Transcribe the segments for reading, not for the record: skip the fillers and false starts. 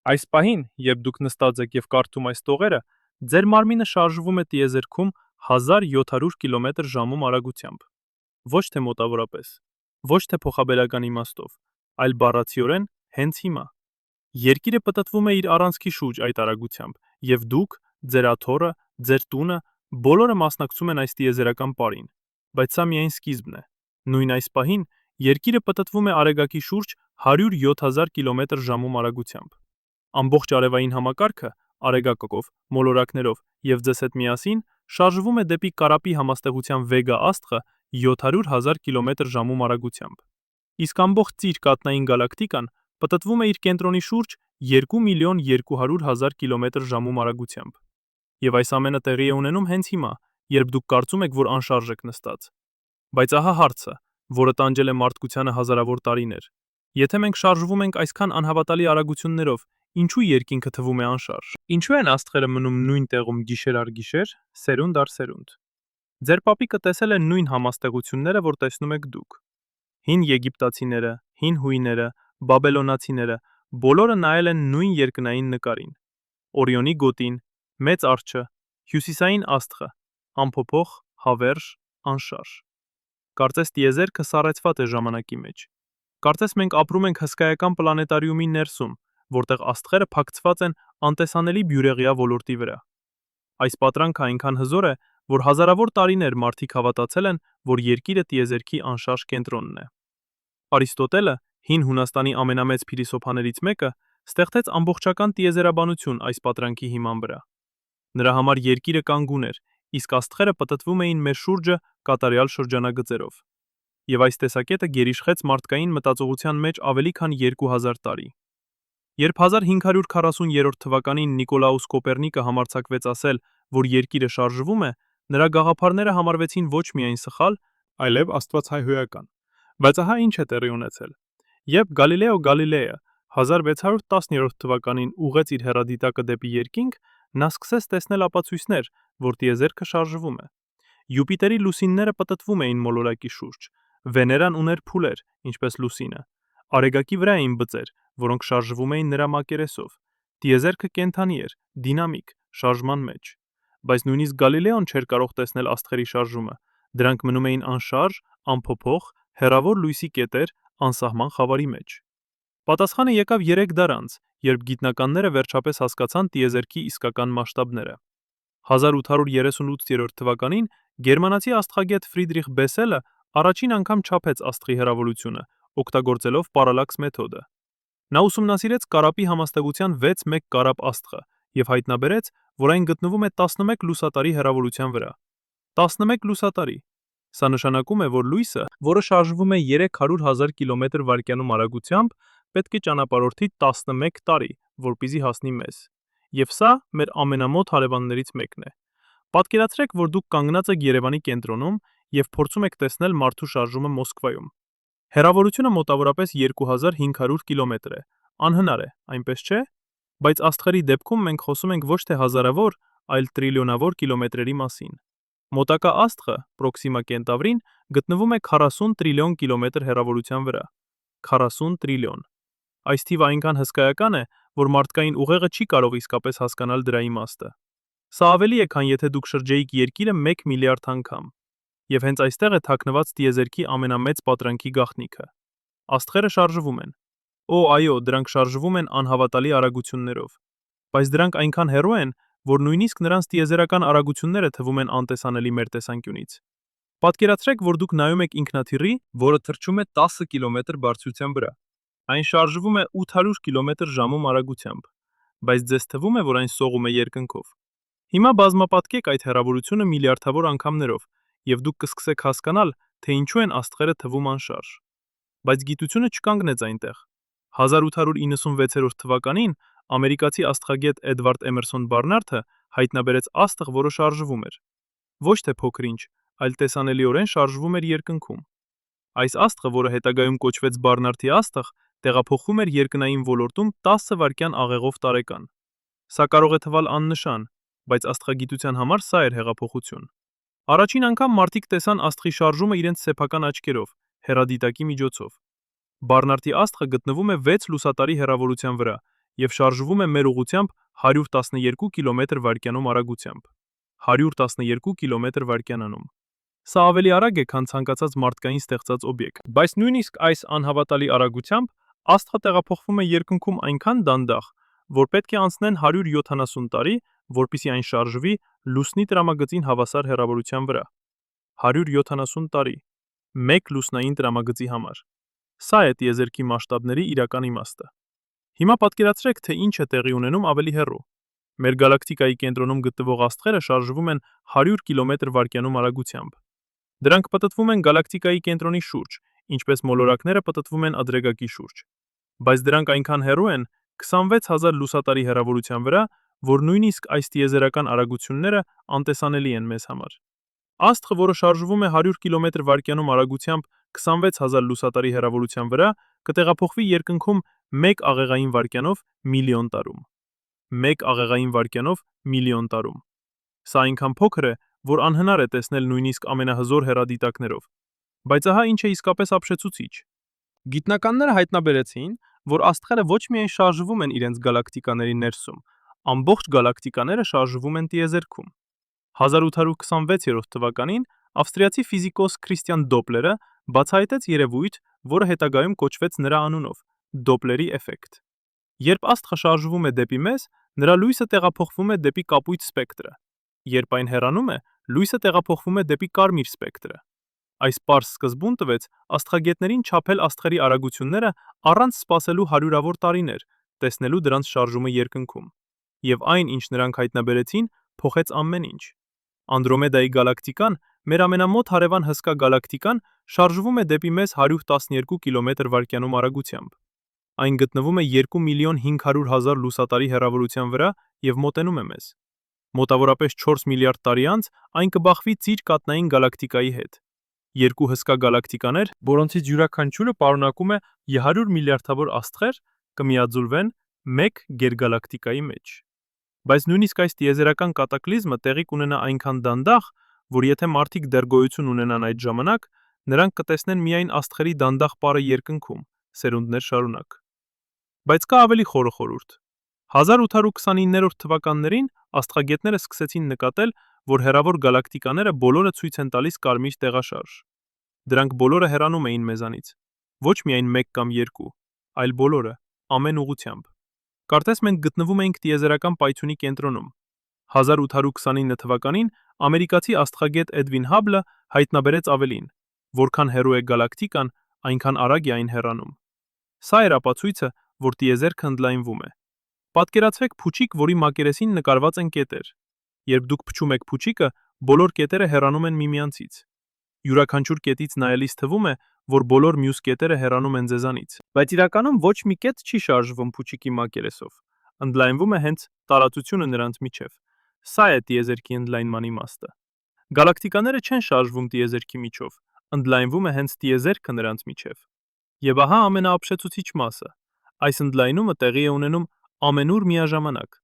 Այս պահին, երբ դուք նստած եք եւ կարդում այս տողերը, ձեր մարմինը շարժվում է տիեզերքում 1700 կմ/ժ արագությամբ։ Ոչ թե մոտավորապես, ոչ թե փոխաբերական իմաստով, այլ բառացիորեն հենց հիմա։ Երկիրը պտտվում է իր առանցքի շուրջ այդ արագությամբ, եւ դուք, ձեր աթոռը, ձեր տունը, բոլորը մասնակցում են այս տիեզերական պարին։ Բայց սա միայն սկիզբն է։ Նույն այս պահին Երկիրը պտտվում է Արեգակի շուրջ 107,000 կմ/ժ արագությամբ։ Ամբողջ արևային համակարգը Արեգակով, մոլորակներով եւ ձեզ հետ միասին շարժվում է դեպի Կարապի համաստեղության Վեգա աստղը 700,000 կմ/ժ արագությամբ։ Իսկ ամբողջ Ծիր կաթնային գալակտիկան պտտվում է իր կենտրոնի շուրջ 2,200,000 կմ/ժ արագությամբ։ Եվ այս ամենը տեղի է ունենում հենց հիմա, երբ դուք կարծում եք, որ անշարժ եք նստած։ Բայց ահա հարցը, որը տանջել է մարդկությանը հազարավոր տարիներ։ Եթե մենք շարժվում ենք այսքան անհավատալի արագություններով, ինչու երկինքը թվում է անշարժ։ Ինչու են աստղերը մնում նույն տեղում գիշեր առ գիշեր, սերունդ առ սերունդ։ Ձեր պապիկը տեսել է նույն համաստեղությունները, որ տեսնում եք դուք։ Հին եգիպտացիները, հին հույները, բաբելոնացիները բոլորը նայել են նույն երկնային նկարին։ Օրիոնի գոտին, մեծ արջը, հյուսիսային աստղը, անփոփոխ, հավերժ, անշարժ։ Կարծես տիեզերքը սառեցված է ժամանակի մեջ։ Կարծես մենք ապրում ենք հսկայական պլանետարիումի ներսում, որտեղ աստղերը փակցված են անտեսանելի բյուրեղյա ոլորտի վրա։ Այս պատրանքը այնքան հզոր է, որ հազարավոր տարիներ մարդիկ հավատացել են, որ Երկիրը տիեզերքի անշարժ կենտրոնն է։ Արիստոտելը, հին Հունաստանի ամենամեծ փիլիսոփաներից մեկը, ստեղծեց ամբողջական տիեզերաբանություն այս պատրանքի հիման վրա։ Նրա համար Երկիրը կանգուն էր, իսկ աստղերը պտտվում էին մեր շուրջը կատարյալ շրջանագծերով։ Եվ այս տեսակետը գերիշխեց մարդկային մտածողության մեջ ավելի քան 2000 տարի։ Երբ 1540 թվականին Նիկոլաուս Կոպեռնիկը համարձակվեց ասել, որ Երկիրը շարժվում է, նրա գաղափարները համարվեցին ոչ միայն սխալ, այլև աստվածահայհոյական։ Բայց ահա ինչ է տեղի ունեցել։ Երբ Գալիլեո Գալիլեյը 1610 թվականին ուղղեց իր հեռադիտակը դեպի երկինք, նա սկսեց տեսնել ապացույցներ, որ տիեզերքը շարժվում է։ Յուպիտերի լուսինները պտտվում էին մոլորակի շուրջ, Վեներան ուներ փուլեր, ինչպես լուսինը։ Արեգակի վրա էին բծեր, որոնք շարժվում էին նրա մակերեսով։ Տիեզերքը կենդանի էր, դինամիկ, շարժման մեջ։ Բայց նույնիսկ Գալիլեոն չէր կարող տեսնել աստղերի շարժումը։ Դրանք մնում էին անշարժ, անփոփոխ, հեռավոր լույսի կետեր, անսահման խավարի մեջ։ Պատասխանը եկավ 3 դար անց, երբ գիտնականները վերջապես հասկացան տիեզերքի իսկական մասշտաբները։ 1838 թվականին գերմանացի աստղագետ Ֆրիդրիխ Բեսելը առաջին անգամ չափեց աստղի հեռավորությունը, օգտագործելով պարալաքս մեթոդը։ Նա ուսումնասիրեց Կարապի համաստեղության 6-1 Կարապ աստղը եւ հայտնաբերեց, որ այն գտնվում է 11 լուսատարի հեռավորության վրա։ 11 լուսատարի։ Սա նշանակում է, որ լույսը, որը շարժվում է 300,000 կմ/վ արագությամբ, պետք է ճանապարհորդի 11 տարի, որպեսզի հասնի մեզ։ Եվ սա մեր ամենամոտ հարևաններից մեկն է։ Պատկերացրեք, որ դուք կանգնած եք Երևանի կենտրոնում եւ փորձում եք տեսնել մարդու շարժումը Մոսկվայում։ Հեռավորությունը մոտավորապես 2500 կիլոմետր է։ Անհնար է, այնպես չէ՞։ Բայց աստղերի դեպքում մենք խոսում ենք ոչ թե հազարավոր, այլ տրիլիոնավոր կիլոմետրերի մասին։ Մոտակա աստղը, Պրոքսիմա Կենտավրին, գտնվում է 40 տրիլիոն կիլոմետր հեռավորության վրա։ 40 տրիլիոն։ Այս թիվը այնքան հսկայական է, որ մարդկային ուղեղը չի կարող իսկապես հասկանալ դրա իմաստը։ Սա ավելի է, քան եթե դուք շրջեիք Երկիրը 1 միլիարդ անգամ։ Եվ հենց այստեղ է թաքնված տիեզերքի ամենամեծ պատրանքի գաղտնիքը։ Աստղերը շարժվում են։ Օ, այո, դրանք շարժվում են անհավատալի արագություններով։ Բայց դրանք այնքան հեռու են, որ նույնիսկ նրանց տիեզերական արագությունները թվում են անտեսանելի մեր տեսանկյունից։ Պատկերացրեք, որ դուք նայում եք ինքնաթիռի, որը թռչում է 10 կիլոմետր բարձրության վրա։ Այն շարժվում է 800 կմ/ժ արագությամբ, բայց ձեզ թվում է, որ այն սողում է երկնքով։ Հիմա բազմապատկեք այդ հեռավորությունը միլիարդավոր անգամներով, եւ դուք կսկսեք հասկանալ, թե ինչու են աստղերը թվում անշարժ։ Բայց գիտությունը չկանգնեց այնտեղ։ 1896 թվականին ամերիկացի աստղագետ Էդվարդ Էմերսոն Բարնարդը հայտնաբերեց աստղ, որը շարժվում էր։ Ոչ թե փոքր-ինչ, այլ տեսանելիորեն շարժվում էր երկնքում։ Այս աստղը, որը հետագայում կոչվեց Բարնարդի աստղ, տեղափոխվում էր երկնային ոլորտում 10 վայրկյան աղեղով տարեկան։ Սա կարող է թվալ աննշան, բայց աստղագիտության համար սա էր հեղափոխություն։ Առաջին անգամ մարդիկ տեսան աստղի շարժումը իրենց սեփական աչքերով, հեռադիտակի միջոցով։ Բարնարդի աստղը գտնվում է 6 լուսատարի հեռավորության վրա եւ շարժվում է մեր ուղղությամբ 112 կմ/վայրկյանում արագությամբ։ 112 կմ/վայրկյանում։ Սա ավելի արագ է, քան ցանկացած մարդկային ստեղծած օբյեկտ, բայց նույնիսկ այս անհավատալի արագությամբ աստղը տեղափոխվում է երկնքում այնքան դանդաղ, որ պետք է անցնեն 170 տարի, որպեսզի այն շարժվի լուսնի տրամագծին հավասար հեռավորության վրա։ 170 տարի, մեկ լուսնային տրամագծի համար։ Սա է տիեզերքի մասշտաբների իրական իմաստը։ Հիմա պատկերացրեք, թե ինչ է տեղի ունենում ավելի հեռու։ Մեր գալակտիկայի կենտրոնում գտնվող աստղերը շարժվում են 100 կմ/վայրկյանում արագությամբ։ Դրանք պտտվում են գալակտիկայի կենտրոնի շուրջ, ինչպես մոլորակները պտտվում են ադրեգակի շուրջ։ Բայց դրանք այնքան հեռու են 26000 լուսատարի հեռավորության վրա, որ նույնիսկ այս տիեզերական արագությունները անտեսանելի են մեզ համար։ Աստղը, որը շարժվում է 100 կմ/վայրկյանում արագությամբ 26000 լուսատարի հեռավորության վրա, կտեղափոխվի երկնքում 1 աղեղային վայրկյանով միլիոն տարում։ 1 աղեղային վայրկյանով միլիոն տարում։ Սա այնքան փոքր է, որ անհնար է տեսնել նույնիսկ ամենահզոր հեռադիտակներով։ Բայց ահա ինչ է իսկապես ապշեցուցիչ։ Գիտնականները հայտնաբերեցին, որ աստղերը ոչ միայն շարժվում են իրենց գալակտիկաների ներսում, ամբողջ գալակտիկաները շարժվում են տիեզերքում։ 1826 թվականին ավստրիացի ֆիզիկոս Քրիստիան Դոպլերը բացահայտեց երևույթ, որը հետագայում կոչվեց նրա անունով՝ Դոպլերի էֆեկտ։ Երբ աստղը շարժվում է դեպի մեզ, նրա լույսը տեղափոխվում է դեպի կապույտ սպեկտրը։ Երբ այն հեռանում է, լույսը տեղափոխվում է դեպի կարմիր սպեկտրը։ Այս պարզ սկզբուն տվեց աստղագետներին չափել աստղերի արագությունները առանց սպասելու հարյուրավոր տարիներ, տեսնելու դրանց շարժումը երկնքում։ Եվ այն, ինչ նրանք հայտնաբերեցին, փոխեց ամեն ինչ։ Անդրոմեդայի գալակտիկան, մեր ամենամոտ հարևան հսկա գալակտիկան, շարժվում է դեպի մեզ 112 կմ/վայրկյանում արագությամբ։ Այն գտնվում է 2.500.000 լուսատարի հեռավորության վրա եւ մոտենում է մեզ։ Մոտավորապես 4 միլիարդ տարի անց այն կբախվի ծիր կաթնային գալակտիկայի հետ։ Երկու հսկա գալակտիկաներ, որոնցից յուրաքանչյուրը պարունակում է 100 միլիարդավոր աստղեր, կմիաձուլվեն մեկ գերգալակտիկայի մեջ։ Բայց նույնիսկ այս տիեզերական կատակլիզմը տեղի կունենա այնքան դանդաղ, որ եթե մարդիկ դեռ գոյություն ունենան այդ ժամանակ, նրանք կտեսնեն միայն աստղերի դանդաղ պարը երկնքում, սերունդներ շարունակ։ Բայց կա ավելի խորը խորհուրդ։ 1829 թվականներին աստղագետները սկսեցին նկատել, որ հեռավոր գալակտիկաները բոլորը ցույց են տալիս կարմիր տեղաշարժ։ Դրանք բոլորը հեռանում էին մեզանից։ Ոչ միայն մեկ կամ երկու, այլ բոլորը, ամեն ուղղությամբ։ Կարծես մենք գտնվում էինք տիեզերական պայթյունի կենտրոնում։ 1829 թվականին ամերիկացի աստղագետ Էդվին Հաբլը հայտնաբերեց ավելին, որքան հեռու է գալակտիկան, այնքան արագ է այն հեռանում։ Սա էր ապացույցը, որ տիեզերքը ընդլայնվում է։ Պատկերացրեք փուչիկ, որի մակերեսին նկարված են կետեր։ Երբ դուք փչում եք փուչիկը, բոլոր կետերը հեռանում են միմյանցից։ Յուրաքանչյուր կետից նայելիս թվում է, որ բոլոր մյուս կետերը հեռանում են ձեզանից։ Բայց իրականում ոչ մի կետ չի շարժվում փուչիկի մակերեսով։ Ընդլայնվում է հենց տարածությունը նրանց միջև։ Սա է տիեզերքի ընդլայնման իմաստը։ Գալակտիկաները չեն շարժվում տիեզերքի միջով, ընդլայնվում է հենց տիեզերքը նրանց միջև։ Եվ ահա ամենաապշեցուցիչ մասը։ Այս ընդլայնումը տեղի է ունենում ամենուր միաժամանակ։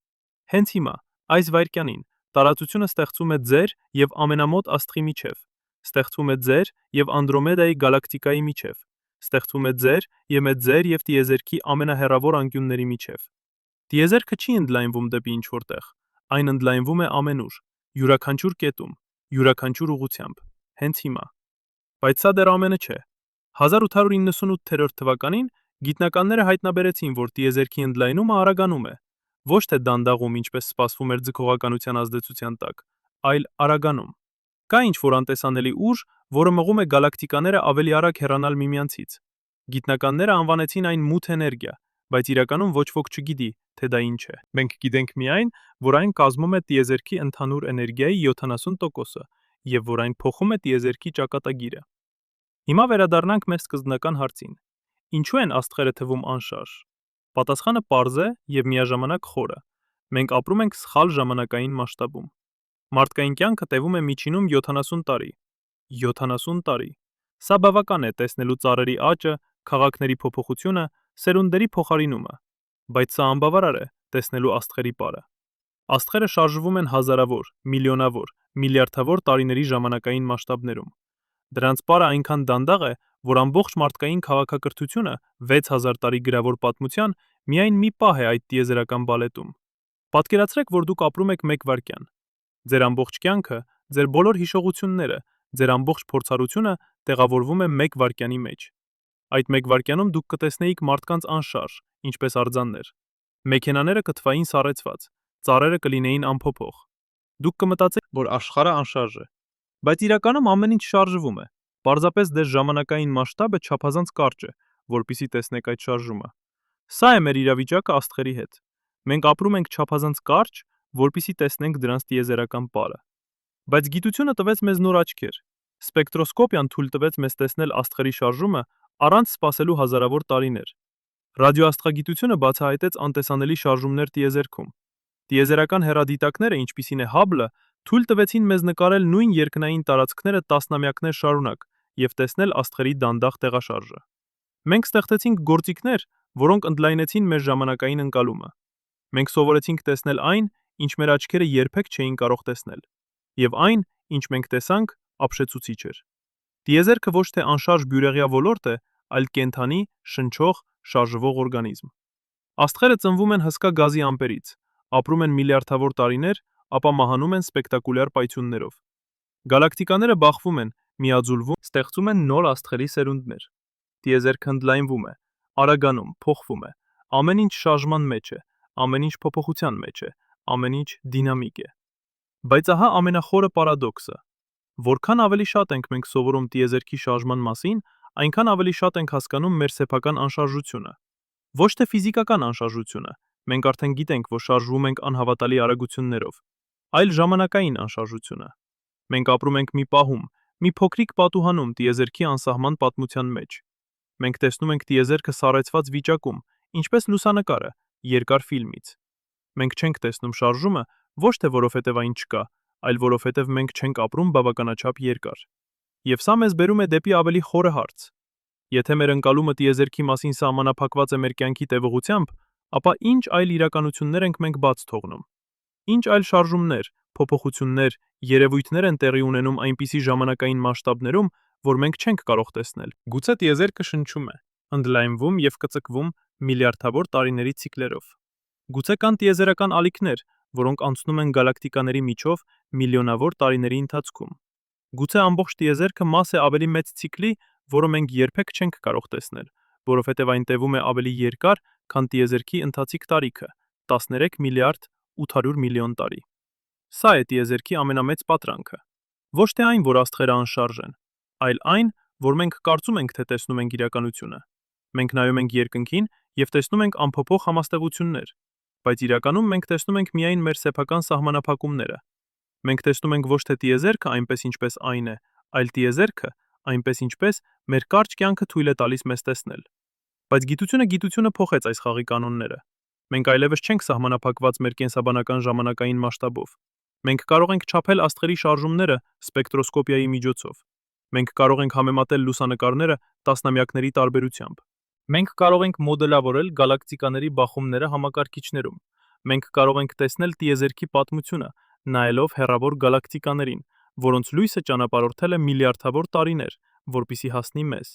Հենց հիմա, այս վայրկյանին, տարածությունը ստեղծվում է ձեր եւ ամենամոտ աստղի միջև, ստեղծվում է ձեր եւ Անդրոմեդայի գալակտիկայի միջև, ստեղծվում է ձեր եւ տիեզերքի ամենահեռավոր անկյունների միջև։ Տիեզերքը չի ընդլայնվում դեպի ինչ-որ տեղ, այն ընդլայնվում է ամենուր, յուրաքանչյուր կետում, յուրաքանչյուր ուղղությամբ, հենց հիմա։ Բայց սա դեռ ամենը չէ։ 1898 թվականին գիտնականները հայտնաբերեցին, որ տիեզերքի ընդլայնումը արագանում է, ոչ թե դանդաղում, ինչպես սպասվում էր ձգողականության ազդեցության տակ, այլ արագանում։ Կա ինչ-որ անտեսանելի ուժ, որը մղում է գալակտիկաները ավելի արագ հեռանալ միմյանցից։ Գիտնականները անվանեցին այն մութ էներգիա, բայց իրականում ոչ ոք չգիտի, թե դա ինչ է։ Մենք գիտենք միայն, որ այն կազմում է տիեզերքի ընդհանուր էներգիայի 70%-ը եւ որ այն փոխում է տիեզերքի ճակատագիրը։ Հիմա վերադառնանք մեր սկզբնական հարցին։ Ինչու են աստղերը թվում անշարժ։ Պատասխանը պարզ է եւ միաժամանակ խորը։ Մենք ապրում ենք սխալ ժամանակային մասշտաբում։ Մարդկային կյանքը տևում է միջինում 70 տարի։ 70 տարի։ Սա բավական է տեսնելու ծառերի աճը, քաղաքների փոփոխությունը, սերունդների փոխարինումը, բայց սա անբավարար է տեսնելու աստղերի պարը։ Աստղերը շարժվում են հազարավոր, միլիոնավոր, միլիարդավոր տարիների ժամանակային մասշտաբներում։ Դրանց պարը այնքան դանդաղ է, որ ամբողջ մարդկային քաղաքակրթությունը 6000 տարի գրավոր պատմության Միայն մի պահ է այդ տիեզերական բալետում։ Պատկերացրեք, որ դուք ապրում եք 1 վայրկյան։ Ձեր ամբողջ կյանքը, ձեր բոլոր հիշողությունները, ձեր ամբողջ փորձառությունը տեղավորվում է 1 վայրկյանի մեջ։ Այդ 1 վայրկյանում դուք կտեսնեիք մարդկանց անշարժ, ինչպես արձաններ։ Մեքենաները կթվային սառեցված, ծառերը կլինեին անփոփոխ։ Դուք կմտածեիք, որ աշխարհը անշարժ է։ Բայց իրականում ամեն ինչ շարժվում է։ Պարզապես դες ժամանակային մասշտաբը չափազանց կարճ է, որpիսի տեսնեք այդ շարժումը։ Սա է մեր իրավիճակը աստղերի հետ։ Մենք ապրում ենք չափազանց կարճ, որpիսի տեսնենք դրանց տիեզերական պարը։ Բայց գիտությունը տվեց մեզ նոր աչքեր։ Սպեկտրոսկոպիան թույլ տվեց մեզ տեսնել աստղերի շարժումը առանց սպասելու հազարավոր տարիներ։ Ռադիոաստղագիտությունը բացահայտեց անտեսանելի շարժումներ տիեզերքում։ Տիեզերական հեռադիտակները, ինչպիսին է Հաբլը, թույլ տվեցին մեզ նկարել նույն երկնային տարածքները տասնամյակներ շարունակ եւ տեսնել աստղերի դանդաղ տեղաշարժը։ Մենք ստեղծեցինք գործիքներ, որոնք ընդլայնեցին մեր ժամանակային ընկալումը։ Մենք սովորեցինք տեսնել այն, ինչ մեր աչքերը երբեք չէին կարող տեսնել։ Եվ այն, ինչ մենք տեսանք, ապշեցուցիչ էր։ Տիեզերքը ոչ թե անշարժ բյուրեղյա ոլորտ է, այլ կենդանի, շնչող, շարժվող օրգանիզմ։ Աստղերը ծնվում են հսկա գազի ամպերից, ապրում են միլիարդավոր տարիներ, ապա մահանում են սպեկտակուլյար պայթյուններով։ Գալակտիկաները բախվում են, միաձուլվում, ստեղծում են նոր աստղերի սերունդներ։ Տիեզերքը ընդլայնվում է, արագանում, փոխվում է։ Ամեն ինչ շարժման մեջ է, ամեն ինչ փոփոխության մեջ է, ամեն ինչ դինամիկ է։ Բայց ահա ամենախորը պարադոքսը։ Որքան ավելի շատ ենք մենք սովորում տիեզերքի շարժման մասին, այնքան ավելի շատ ենք հասկանում մեր սեփական անշարժությունը։ Ոչ թե ֆիզիկական անշարժությունը, մենք արդեն գիտենք, որ շարժվում ենք անհավատալի արագություններով, այլ ժամանակային անշարժությունը։ Մենք ապրում ենք մի պահում, մի փոքրիկ պատուհանում տիեզերքի անսահման պատմության մեջ։ Մենք տեսնում ենք տիեզերքը սառեցված վիճակում, ինչպես լուսանկարը, երկար ֆիլմից։ Մենք չենք տեսնում շարժումը ոչ թե որովհետև այն չկա, այլ որովհետև մենք չենք ապրում բավականաչափ երկար։ Եվ սա մեզ բերում է դեպի ավելի խորը հարց։ Եթե մեր ընկալումը տիեզերքի մասին սահմանափակված է մեր կյանքի տևողությամբ, ապա ինչ այլ իրականություններ ենք մենք բաց թողնում։ Ինչ այլ շարժումներ, փոփոխություններ, երևույթներ են տեղի ունենում այնպիսի ժամանակային մասշտաբներում, որ մենք չենք կարող տեսնել։ Գուցե տիեզերքը շնչում է, ընդլայնվում եւ կծկվում միլիարդավոր տարիների ցիկլերով։ Գուցե կան տիեզերական ալիքներ, որոնք անցնում են գալակտիկաների միջով միլիոնավոր տարիների ընթացքում։ Գուցե ամբողջ տիեզերքը մաս է ավելի մեծ ցիկլի, որը մենք երբեք չենք կարող տեսնել, որովհետև այն տևում է ավելի երկար, քան տիեզերքի ընթացիկ տարիքը՝ 13 միլիարդ 800 միլիոն տարի։ Սա է տիեզերքի ամենամեծ պատրանքը։ Ոչ թե այն, որ աստղերը անշարժ են, այլ այն, որ մենք կարծում ենք, թե տեսնում ենք իրականությունը։ Մենք նայում ենք երկնքին եւ տեսնում ենք անփոփոխ համաստեղություններ, բայց իրականում մենք տեսնում ենք միայն մեր սեփական սահմանափակումները։ Մենք տեսնում ենք ոչ թե տիեզերքը այնպես ինչպես այն է, այլ տիեզերքը այնպես ինչպես մեր կարճ կյանքը թույլ է տալիս մեզ տեսնել։ Բայց գիտությունը փոխեց այս խաղի կանոնները։ Մենք այլևս չենք սահմանափակված մեր կենսաբանական ժամանակային մասշտաբով։ Մենք կարող ենք չափել աստղերի շարժումները սպեկտրոսկոպիայի միջոցով։ Մենք կարող ենք համեմատել լուսանկարները տասնամյակների տարբերությամբ։ Մենք կարող ենք մոդելավորել գալակտիկաների բախումները համակարգիչներում։ Մենք կարող ենք տեսնել տիեզերքի պատմությունը, նայելով հեռավոր գալակտիկաներին, որոնց լույսը ճանապարհորդել է միլիարդավոր տարիներ, որպեսզի հասնի մեզ։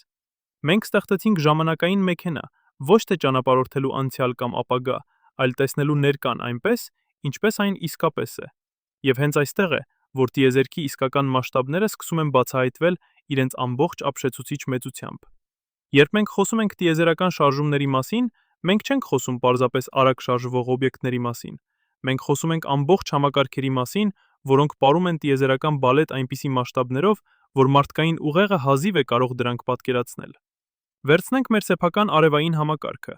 Մենք ստեղծեցինք ժամանակային մեքենա, ոչ թե ճանապարհորդելու անցյալ կամ ապագա, այլ տեսնելու ներկան այնպես, ինչպես այն իսկապես է։ Եվ հենց այստեղ է, որ տիեզերքի իսկական մասշտաբները սկսում են բացահայտվել իրենց ամբողջ ապշեցուցիչ մեծությամբ։ Երբ մենք խոսում ենք տիեզերական շարժումների մասին, մենք չենք խոսում պարզապես արագ շարժվող օբյեկտների մասին։ Մենք խոսում ենք ամբողջ համակարգերի մասին, որոնք ապրում են տիեզերական բալետ այնպիսի մասշտաբներով, որ մարդկային ուղեղը հազիվ է կարող դրանք պատկերացնել։ Վերցնենք մեր սեփական արևային համակարգը։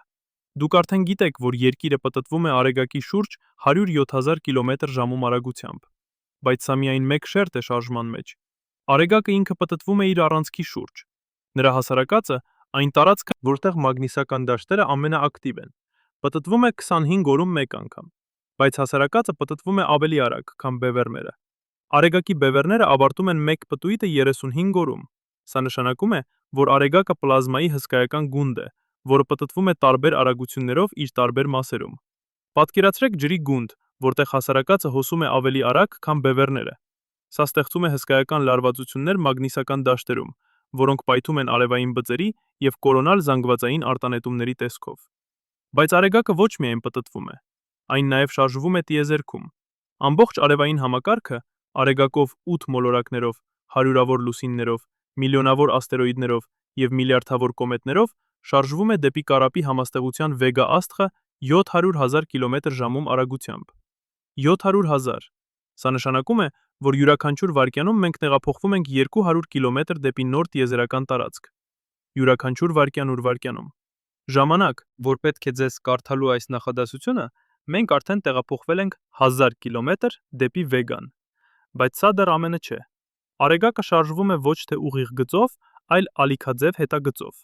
Դուք արդեն գիտեք, որ Երկիրը պտտվում է արեգակի շուրջ 107,000 կմ/ժ արագությամբ։ Բայց սա միայն մեկ շերտ է շարժման մեջ։ Արեգակը ինքը պտտվում է իր առանցքի շուրջ։ Նրա հասարակածը այն տարածքը, որտեղ մագնիսական դաշտերը ամենաակտիվ են, պտտվում է 25 օրում մեկ անգամ, բայց հասարակածը պտտվում է ավելի արագ, քան բևեռները։ Արեգակի բևեռները ավարտում են մեկ պտույտը 35 օրում։ Սա նշանակում է, որ արեգակը պլազմայի հսկայական գունդ է, որը պտտվում է տարբեր արագություններով իր տարբեր մասերում։ Պատկերացրեք ջրի գունդ, որտեղ հասարակածը հոսում է ավելի արագ, քան բևեռները։ Սա ստեղծում է հսկայական լարվածություններ մագնիսական դաշտերում, որոնք պայթում են արևային բծերի և կորոնալ զանգվածային արտանետումների տեսքով։ Բայց Արեգակը ոչ միայն պտտվում է, այն նաև շարժվում է տիեզերքում։ Ամբողջ արևային համակարգը Արեգակով 8 մոլորակներով, հարյուրավոր լուսիններով, միլիոնավոր աստերոիդներով և միլիարդավոր կոմետներով շարժվում է դեպի Կարապի համաստեղության Վեգա աստղը 700,000 կմ/ժ արագությամբ։ 700,000։ Սա նշանակում է, որ յուրաքանչյուր վայրկյանում մենք տեղափոխվում ենք 200 կիլոմետր դեպի նոր տիեզերական տարածք։ Յուրաքանչյուր վայրկյանում։ Ժամանակ, որ պետք է ձեզ կարդալու այս նախադասությունը, մենք արդեն տեղափոխվել ենք 1000 կիլոմետր դեպի Վեգան։ Բայց սա դեռ ամենը չէ։ Արեգակը շարժվում է ոչ թե ուղիղ գծով, այլ ալիքաձև հետագծով։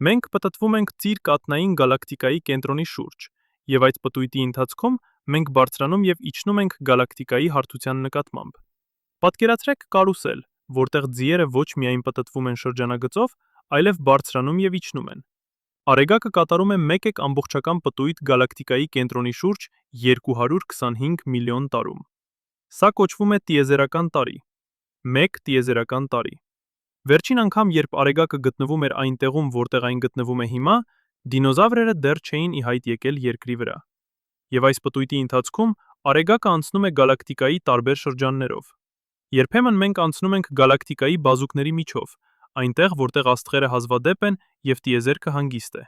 Մենք պտտվում ենք Ծիր-կաթնային գալակտիկայի կենտրոնի շուրջ, եւ այդ պտույտի ընթացքում մենք բարձրանում եւ իջնում ենք գալակտիկայի հարթության նկատմամբ։ Պատկերացրեք կարուսել, որտեղ ձիերը ոչ միայն պտտվում են շրջանագծով, այլև բարձրանում եւ իջնում են։ Արեգակը կատարում է 1 ամբողջական պտույտ գալակտիկայի կենտրոնի շուրջ 225 միլիոն տարում։ Սա կոչվում է տիեզերական տարի։ 1 տիեզերական տարի։ Վերջին անգամ, երբ Արեգակը գտնվում էր այն տեղում, որտեղ այն գտնվում է հիմա, դինոզավրերը դեռ չէին ի հայտ եկել Երկրի վրա։ Եվ այս պտույտի ընթացքում Արեգակը անցնում է գալակտիկայի տարբեր շրջաններով։ Երբեմն մենք անցնում ենք գալակտիկայի բազուկների միջով, այնտեղ, որտեղ աստղերը հազվադեպ են եւ տիեզերքը հանգիստ է։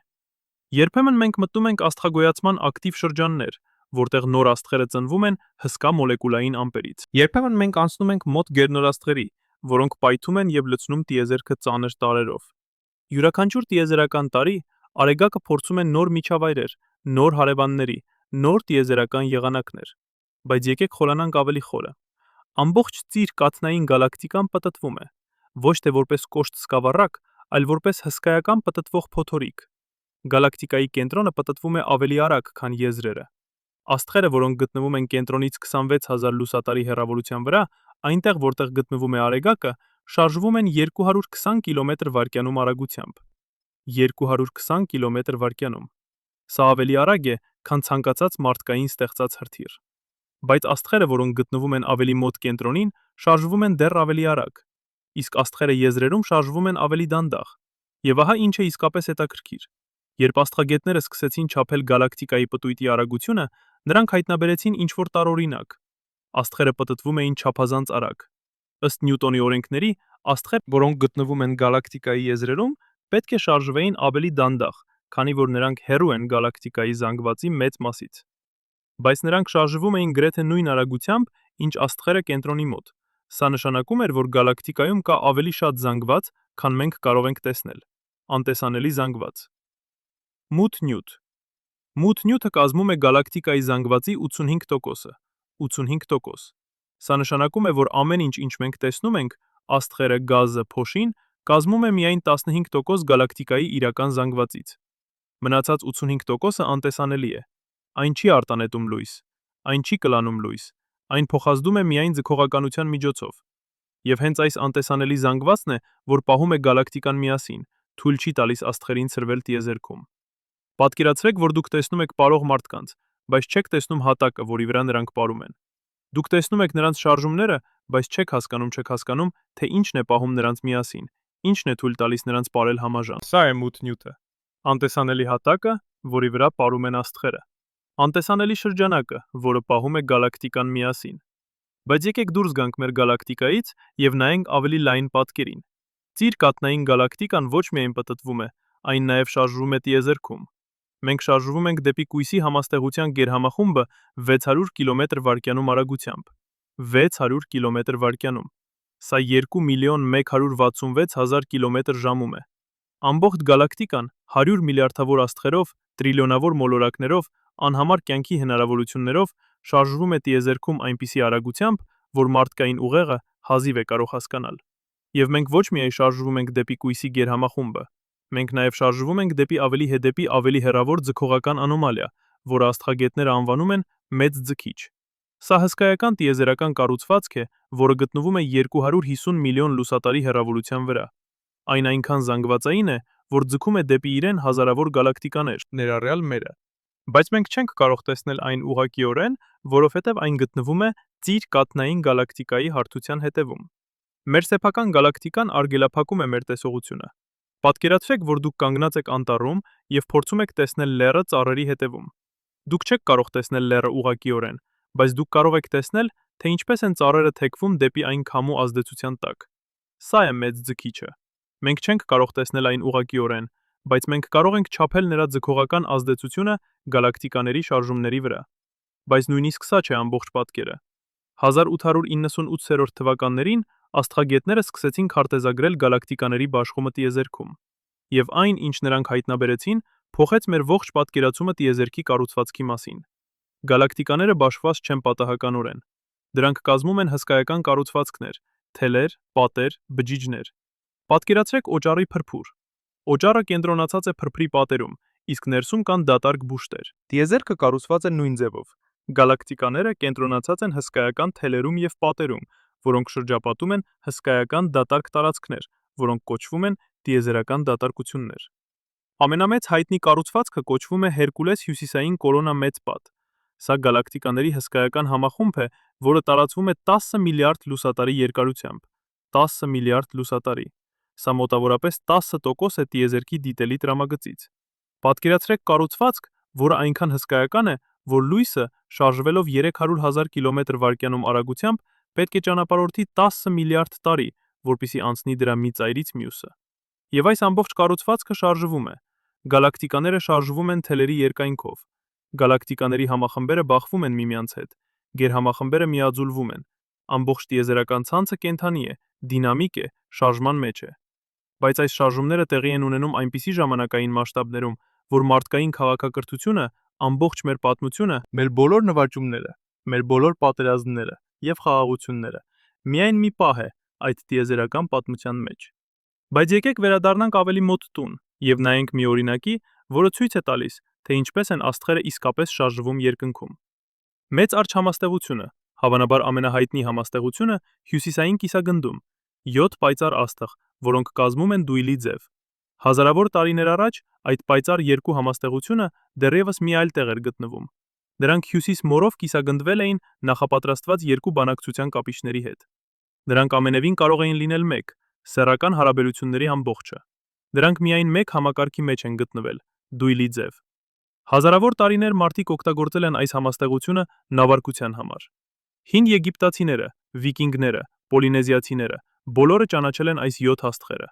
Երբեմն մենք մտնում ենք աստղագոյացման ակտիվ շրջաններ, որտեղ նոր աստղերը ծնվում են հսկա մոլեկուլային ամպերից։ Երբեմն մենք անցնում ենք մոտ գերնորաստղերի, որոնք պայթում են եւ լցնում տիեզերքը ծանր տարրերով։ Յուրաքանչյուր տիեզերական տարի Արեգակը փորձում է նոր միջավայրեր, նոր հարևանների, նոր տիեզերական եղանակներ։ Բայց եկեք խորանանք ավելի խորը։ Ամբողջ Ծիր-կաթնային գալակտիկան պտտվում է, ոչ թե որպես կոշտ սկավառակ, այլ որպես հսկայական պտտվող փոթորիկ։ Գալակտիկայի կենտրոնը պտտվում է ավելի արագ, քան եզրերը։ Աստղերը, որոնք գտնվում են կենտրոնից 26000 լուսատարի հեռավորության վրա, այնտեղ, որտեղ գտնվում է Արեգակը, շարժվում են 220 կմ/վ արագությամբ։ 220 կմ/վ։ Սա ավելի արագ է, քան ցանկացած մարդկային ստեղծած հրթիռ։ Բայց աստղերը, որոնք գտնվում են ավելի մոտ կենտրոնին, շարժվում են դեռ ավելի արագ։ Իսկ աստղերը եզրերում շարժվում են ավելի դանդաղ։ Եվ ահա ինչ է իսկապես հետաքրքիր։ Երբ աստղագետները սկսեցին չափել գալակտիկայի պտույտի արագությունը, նրանք հայտնաբերեցին ինչ-որ տարօրինակ։ Աստղերը պտտվում էին չափազանց արագ։ Ըստ Նյուտոնի օրենքների, աստղեր, որոնք գտնվում են գալակտիկայի եզրերում, պետք է շարժվեին ավելի դանդաղ, քանի որ նրանք հեռու են գալակտիկայի զանգվածի մեծ մասից։ Բայց նրանք շարժվում էին գրեթե նույն արագությամբ, ինչ աստղերը կենտրոնի մոտ։ Սա նշանակում էր, որ գալակտիկայում կա ավելի շատ զանգված, քան մենք կարող ենք տեսնել։ Անտեսանելի զանգված։ Մութ նյութ։ Մութ նյութը կազմում է գալակտիկայի զանգվածի 85%-ը։ 85%։ Սա նշանակում է, որ ամեն ինչ, ինչ մենք տեսնում ենք, աստղերը, գազը, փոշին, կազմում է միայն 15% գալակտիկայի իրական զանգվածից։ Մնացած 85%-ը անտեսանելի է։ Այն չի արտանետում լույս, այն չի կլանում լույս, այն փոխազդում է միայն ձգողականության միջոցով։ Եվ հենց այս անտեսանելի զանգվածն է, որ պահում է գալակտիկան միասին, թույլ չի տալիս աստղերին ցրվել տիեզերքում։ Պատկերացրեք, որ դուք տեսնում եք պարող մարդկանց, բայց չեք տեսնում հատակը, որի վրա նրանք պարում են։ Դուք տեսնում եք նրանց շարժումները, բայց չեք հասկանում, թե ինչն է պահում նրանց միասին, ինչն է թույլ տալիս նրանց պարել համաժամ։ Սա է մութ նյութը։ Անտեսանելի հատակը, որի վրա պարում են աստղերը։ Անտեսանելի շրջանակը, որը պահում է գալակտիկան միասին։ Բայց եկեք դուրս գանք մեր գալակտիկայից եւ նայենք ավելի լայն պատկերին։ Ծիր-կաթնային գալակտիկան ոչ միայն պտտվում է, այն նաեւ շարժվում է տիեզերքում։ Մենք շարժվում ենք դեպի կույսի համաստեղության գերհամախումբը 600 կմ/վ արագությամբ։ 600 կմ/վ։ Սա 2.166.000 կմ/ժ է։ Ամբողջ գալակտիկան 100 միլիարդավոր աստղերով, տրիլիոնավոր մոլորակներով, անհամար կյանքի հնարավորություններով շարժվում է տիեզերքում այնպիսի արագությամբ, որ մարդկային ուղեղը հազիվ է կարող հասկանալ։ Եվ մենք ոչ միայն շարժվում ենք դեպի կույսի գերհամախումբը, մենք նաև շարժվում ենք դեպի ավելի հեռավոր ձգողական անոմալիա, որը աստղագետները անվանում են մեծ ձգիչ։ Սա հսկայական տիեզերական կառուցվածք է, որը գտնվում է 250 միլիոն լուսատարի հեռավորության վրա։ Այն այնքան զանգվածային է, որ ձգում է դեպի իրեն հազարավոր գալակտիկաներ, ներառյալ մերը։ Բայց մենք չենք կարող տեսնել այն ուղղակիորեն, որովհետև այն գտնվում է Ծիր-կաթնային գալակտիկայի հարթության հետևում։ Մեր սեփական գալակտիկան արգելափակում է մեր տեսողությունը։ Պատկերացրեք, որ դուք կանգնած եք անտառում եւ փորձում եք տեսնել լեռը ծառերի հետևում։ Դուք չեք կարող տեսնել լեռը ուղղակիորեն, բայց դուք կարող եք տեսնել, թե ինչպես են ծառերը թեքվում դեպի այն քամու ազդեցության տակ։ Սա է մեծ ձգիչը։ Մենք չենք կարող տեսնել այն ուղղակիորեն, բայց մենք կարող ենք չափել նրա ձգողական ազդեցությունը գալակտիկաների շարժումների վրա։ Բայց նույնիսկ սա չէ ամբողջ պատկերը։ 1898 թվականներին աստղագետները սկսեցին քարտեզագրել գալակտիկաների բաշխումը տիեզերքում։ Եվ այն, ինչ նրանք հայտնաբերեցին, փոխեց մեր ողջ պատկերացումը տիեզերքի կառուցվածքի մասին։ Գալակտիկաները բաշխված չեն պատահականորեն։ Դրանք կազմում են հսկայական կառուցվածքներ, թելեր, պատեր, բջիջներ։ Պատկերացրեք օճառի փրփուր։ Օճառը կենտրոնացած է փրփրի պատերում, իսկ ներսում կան դատարկ բուժտեր։ Տիեզերքը կառուցված է նույն ձևով։ Գալակտիկաները կենտրոնացած են հսկայական թելերում եւ պատերում, որոնք շրջապատում են հսկայական դատարկ տարածքներ, որոնք կոչվում են տիեզերական դատարկություններ։ Ամենամեծ հայտնի կառուցվածքը կոչվում է Հերկուլես հյուսիսային կորոնա մեծ պատ։ Սա գալակտիկաների հսկայական համախումբ է, որը տարածվում է 10 միլիարդ լուսատարի երկարությամբ։ 10 միլիարդ լուսատարի։ Սա մոտավորապես 10% է տիեզերքի դիտելի տրամագծից։ Պատկերացրեք կառուցվածք, որը այնքան հսկայական է, որ լույսը, շարժվելով 300,000 կմ/վ արագությամբ, պետք է ճանապարհորդի 10 միլիարդ տարի, որպեսզի անցնի դրա մի ծայրից մյուսը։ Եվ այս ամբողջ կառուցվածքը շարժվում է։ Գալակտիկաները շարժվում են թելերի երկայնքով։ Գալակտիկաների համախմբերը բախվում են միմյանց հետ։ Գերհամախմբերը միաձուլվում են։ Ամբողջ տիեզերական ցանցը կենդանի է, դինամիկ է, շարժման մեջ է։ Բայց այս շարժումները տեղի են ունենում այնպիսի ժամանակային մասշտաբներում, որ մարդկային քաղաքակրթությունը, ամբողջ մեր պատմությունը, մեր բոլոր նվաճումները, մեր բոլոր պատերազմները եւ խաղաղությունները միայն մի պահ է այդ տիեզերական պատմության մեջ։ Բայց եկեք վերադառնանք ավելի մոտ տուն եւ նայենք մի օրինակի, որը ցույց է տալիս, թե ինչպես են աստղերը իսկապես շարժվում երկնքում։ Մեծ արջի համաստեղությունը, հավանաբար ամենահայտնի համաստեղությունը, հյուսիսային կիսագնդում, 7 պայծառ աստղ, որոնք կազմում են դույլի ձև։ Հազարավոր տարիներ առաջ այդ պայծառ երկու համաստեղությունը դեռևս մի այլ տեղ էր գտնվում։ Նրանք հյուսիս մորով կիսագնդվել էին նախապատրաստված երկու բանակցության կապիչների հետ։ Նրանք ամենևին կարող էին լինել մեկ, սեռական հարաբերությունների ամբողջը։ Դրանք միայն մեկ համակարգի մեջ են գտնվել՝ դույլի ձև։ Հազարավոր տարիներ մարդիկ օգտագործել են այս համաստեղությունը նավարկության համար։ Հին եգիպտացիները, վիկինգները, պոլինեզիացիները բոլորը ճանաչել են այս 7 աստղերը։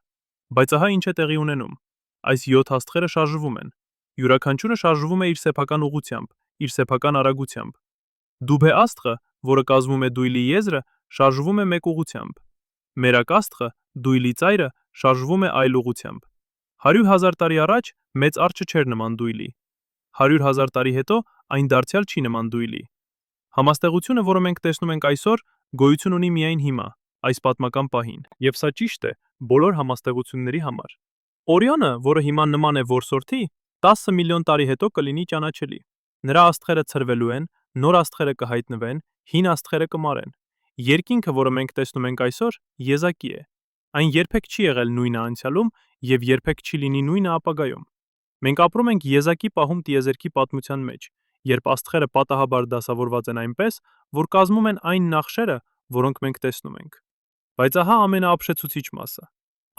Բայց ահա ինչ է տեղի ունենում։ Այս 7 աստղերը շարժվում են։ Յուրաքանչյուրը շարժվում է իր սեփական ուղղությամբ, իր սեփական արագությամբ։ Դուբե աստղը, որը կազմում է դույլի եզրը, շարժվում է մեկ ուղղությամբ։ Մերակ աստղը, դույլի ծայրը, շարժվում է այլ ուղղությամբ։ 100,000 տարի առաջ մեծ արջը չէր նման դույլի։ 100,000 տարի հետո այն դարձյալ չի նման դույլի։ Համաստեղությունը, որը մենք տեսնում ենք այսօր, գոյություն ունի միայն հիմա, այս պատմական պահին, եւ սա ճիշտ է բոլոր համաստեղությունների համար։ Օրիոնը, որը հիմա նման է որսորդի, 10 միլիոն տարի հետո կլինի ճանաչելի։ Նրա աստղերը ցրվելու են, նոր աստղերը կհայտնվեն, հին աստղերը կմարեն։ Երկինքը, որը մենք տեսնում ենք այսօր, եզակի է։ Այն երբեք չի եղել նույնը անցյալում եւ երբեք չի լինի նույնը ապագայում։ Մենք ապրում ենք եզակի պահում տիեզերքի պատմության մեջ, երբ աստղերը պատահաբար դասավորված են այնպես, որ կազմում են այն նախշերը, որոնք մենք տեսնում ենք։ Բայց ահա ամենաապշեցուցիչ մասը։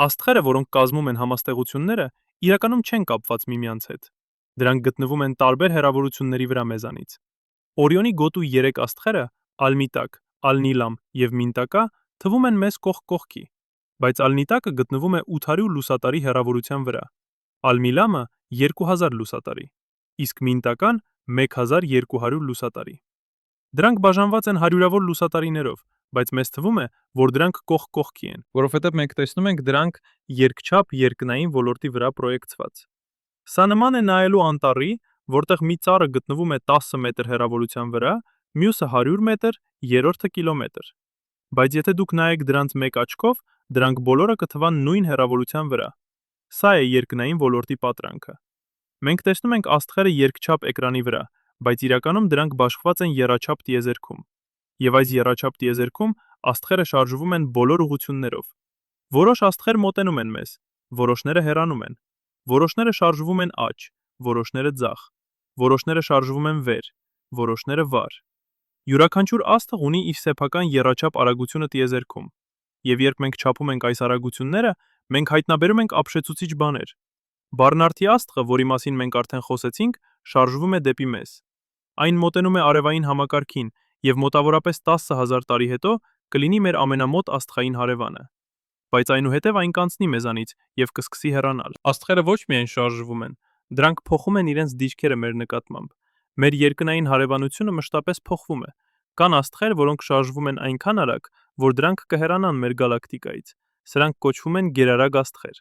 Աստղերը, որոնք կազմում են համաստեղությունները, իրականում չեն կապված միմյանց հետ։ Դրանք գտնվում են տարբեր հեռավորությունների վրա մեզանից։ Օրիոնի գոտու 3 աստղերը՝ Ալնիտակ, Ալնիլամ եւ Մինտակա, թվում են մեզ կողք կողքի, բայց Ալնիտակը գտնվում է 800 լուսատարի հեռավորության վրա։ Ալմիլամը 2000 լուսատարի, իսկ Մինտական 1200 լուսատարի։ Դրանք բաժանված են հարյուրավոր լուսատարիներով, բայց մեզ թվում է, որ դրանք կողք կողքի են, որովհետև մենք տեսնում ենք դրանք երկչափ երկնային ոլորտի վրա պրոյեկցված։ Սա նման է նայելու անտառի, որտեղ մի ծառը գտնվում է 10 մետր հեռավորության վրա, մյուսը 100 մետր, երրորդը կիլոմետր։ Բայց եթե դուք նայեք դրանց մեկ աչքով, դրանք բոլորը կթվան նույն հեռավորության վրա։ Սա է երկնային ոլորտի պատրանքը։ Մենք տեսնում ենք աստղերը երկչափ էկրանի վրա, բայց իրականում դրանք բաշխված են եռաչափ տիեզերքում։ Եվ այս եռաչափ տիեզերքում աստղերը շարժվում են բոլոր ուղղություններով։ Որոշ աստղեր մոտենում են մեզ, որոշները հեռանում են։ Որոշները շարժվում են աջ, որոշները ձախ։ Որոշները շարժվում են վեր, որոշները վար։ Յուրաքանչյուր աստղ ունի իր սեփական եռաչափ արագությունը տիեզերքում։ Եվ երբ մենք չափում ենք այս արագությունները, Մենք հայտնաբերում ենք ապշեցուցիչ բաներ։ Բարնարդի աստղը, որի մասին մենք արդեն խոսեցինք, շարժվում է դեպի մեզ։ Այն մոտենում է արևային համակարգին եւ մոտավորապես 10,000 տարի հետո կլինի մեր ամենամոտ աստղային հարևանը։ Բայց այնուհետև այն կանցնի մեզանից եւ կսկսի հեռանալ։ Աստղերը ոչ միայն շարժվում են, դրանք փոխում են իրենց դիրքերը մեր նկատմամբ։ Մեր երկնային հարևանությունը մշտապես փոխվում է։ Կան աստղեր, որոնք շարժվում են այնքան արագ, որ դրանք կհեռանան մեր գալակտիկայից։ Սրանք կոչվում են գերարագ աստղեր։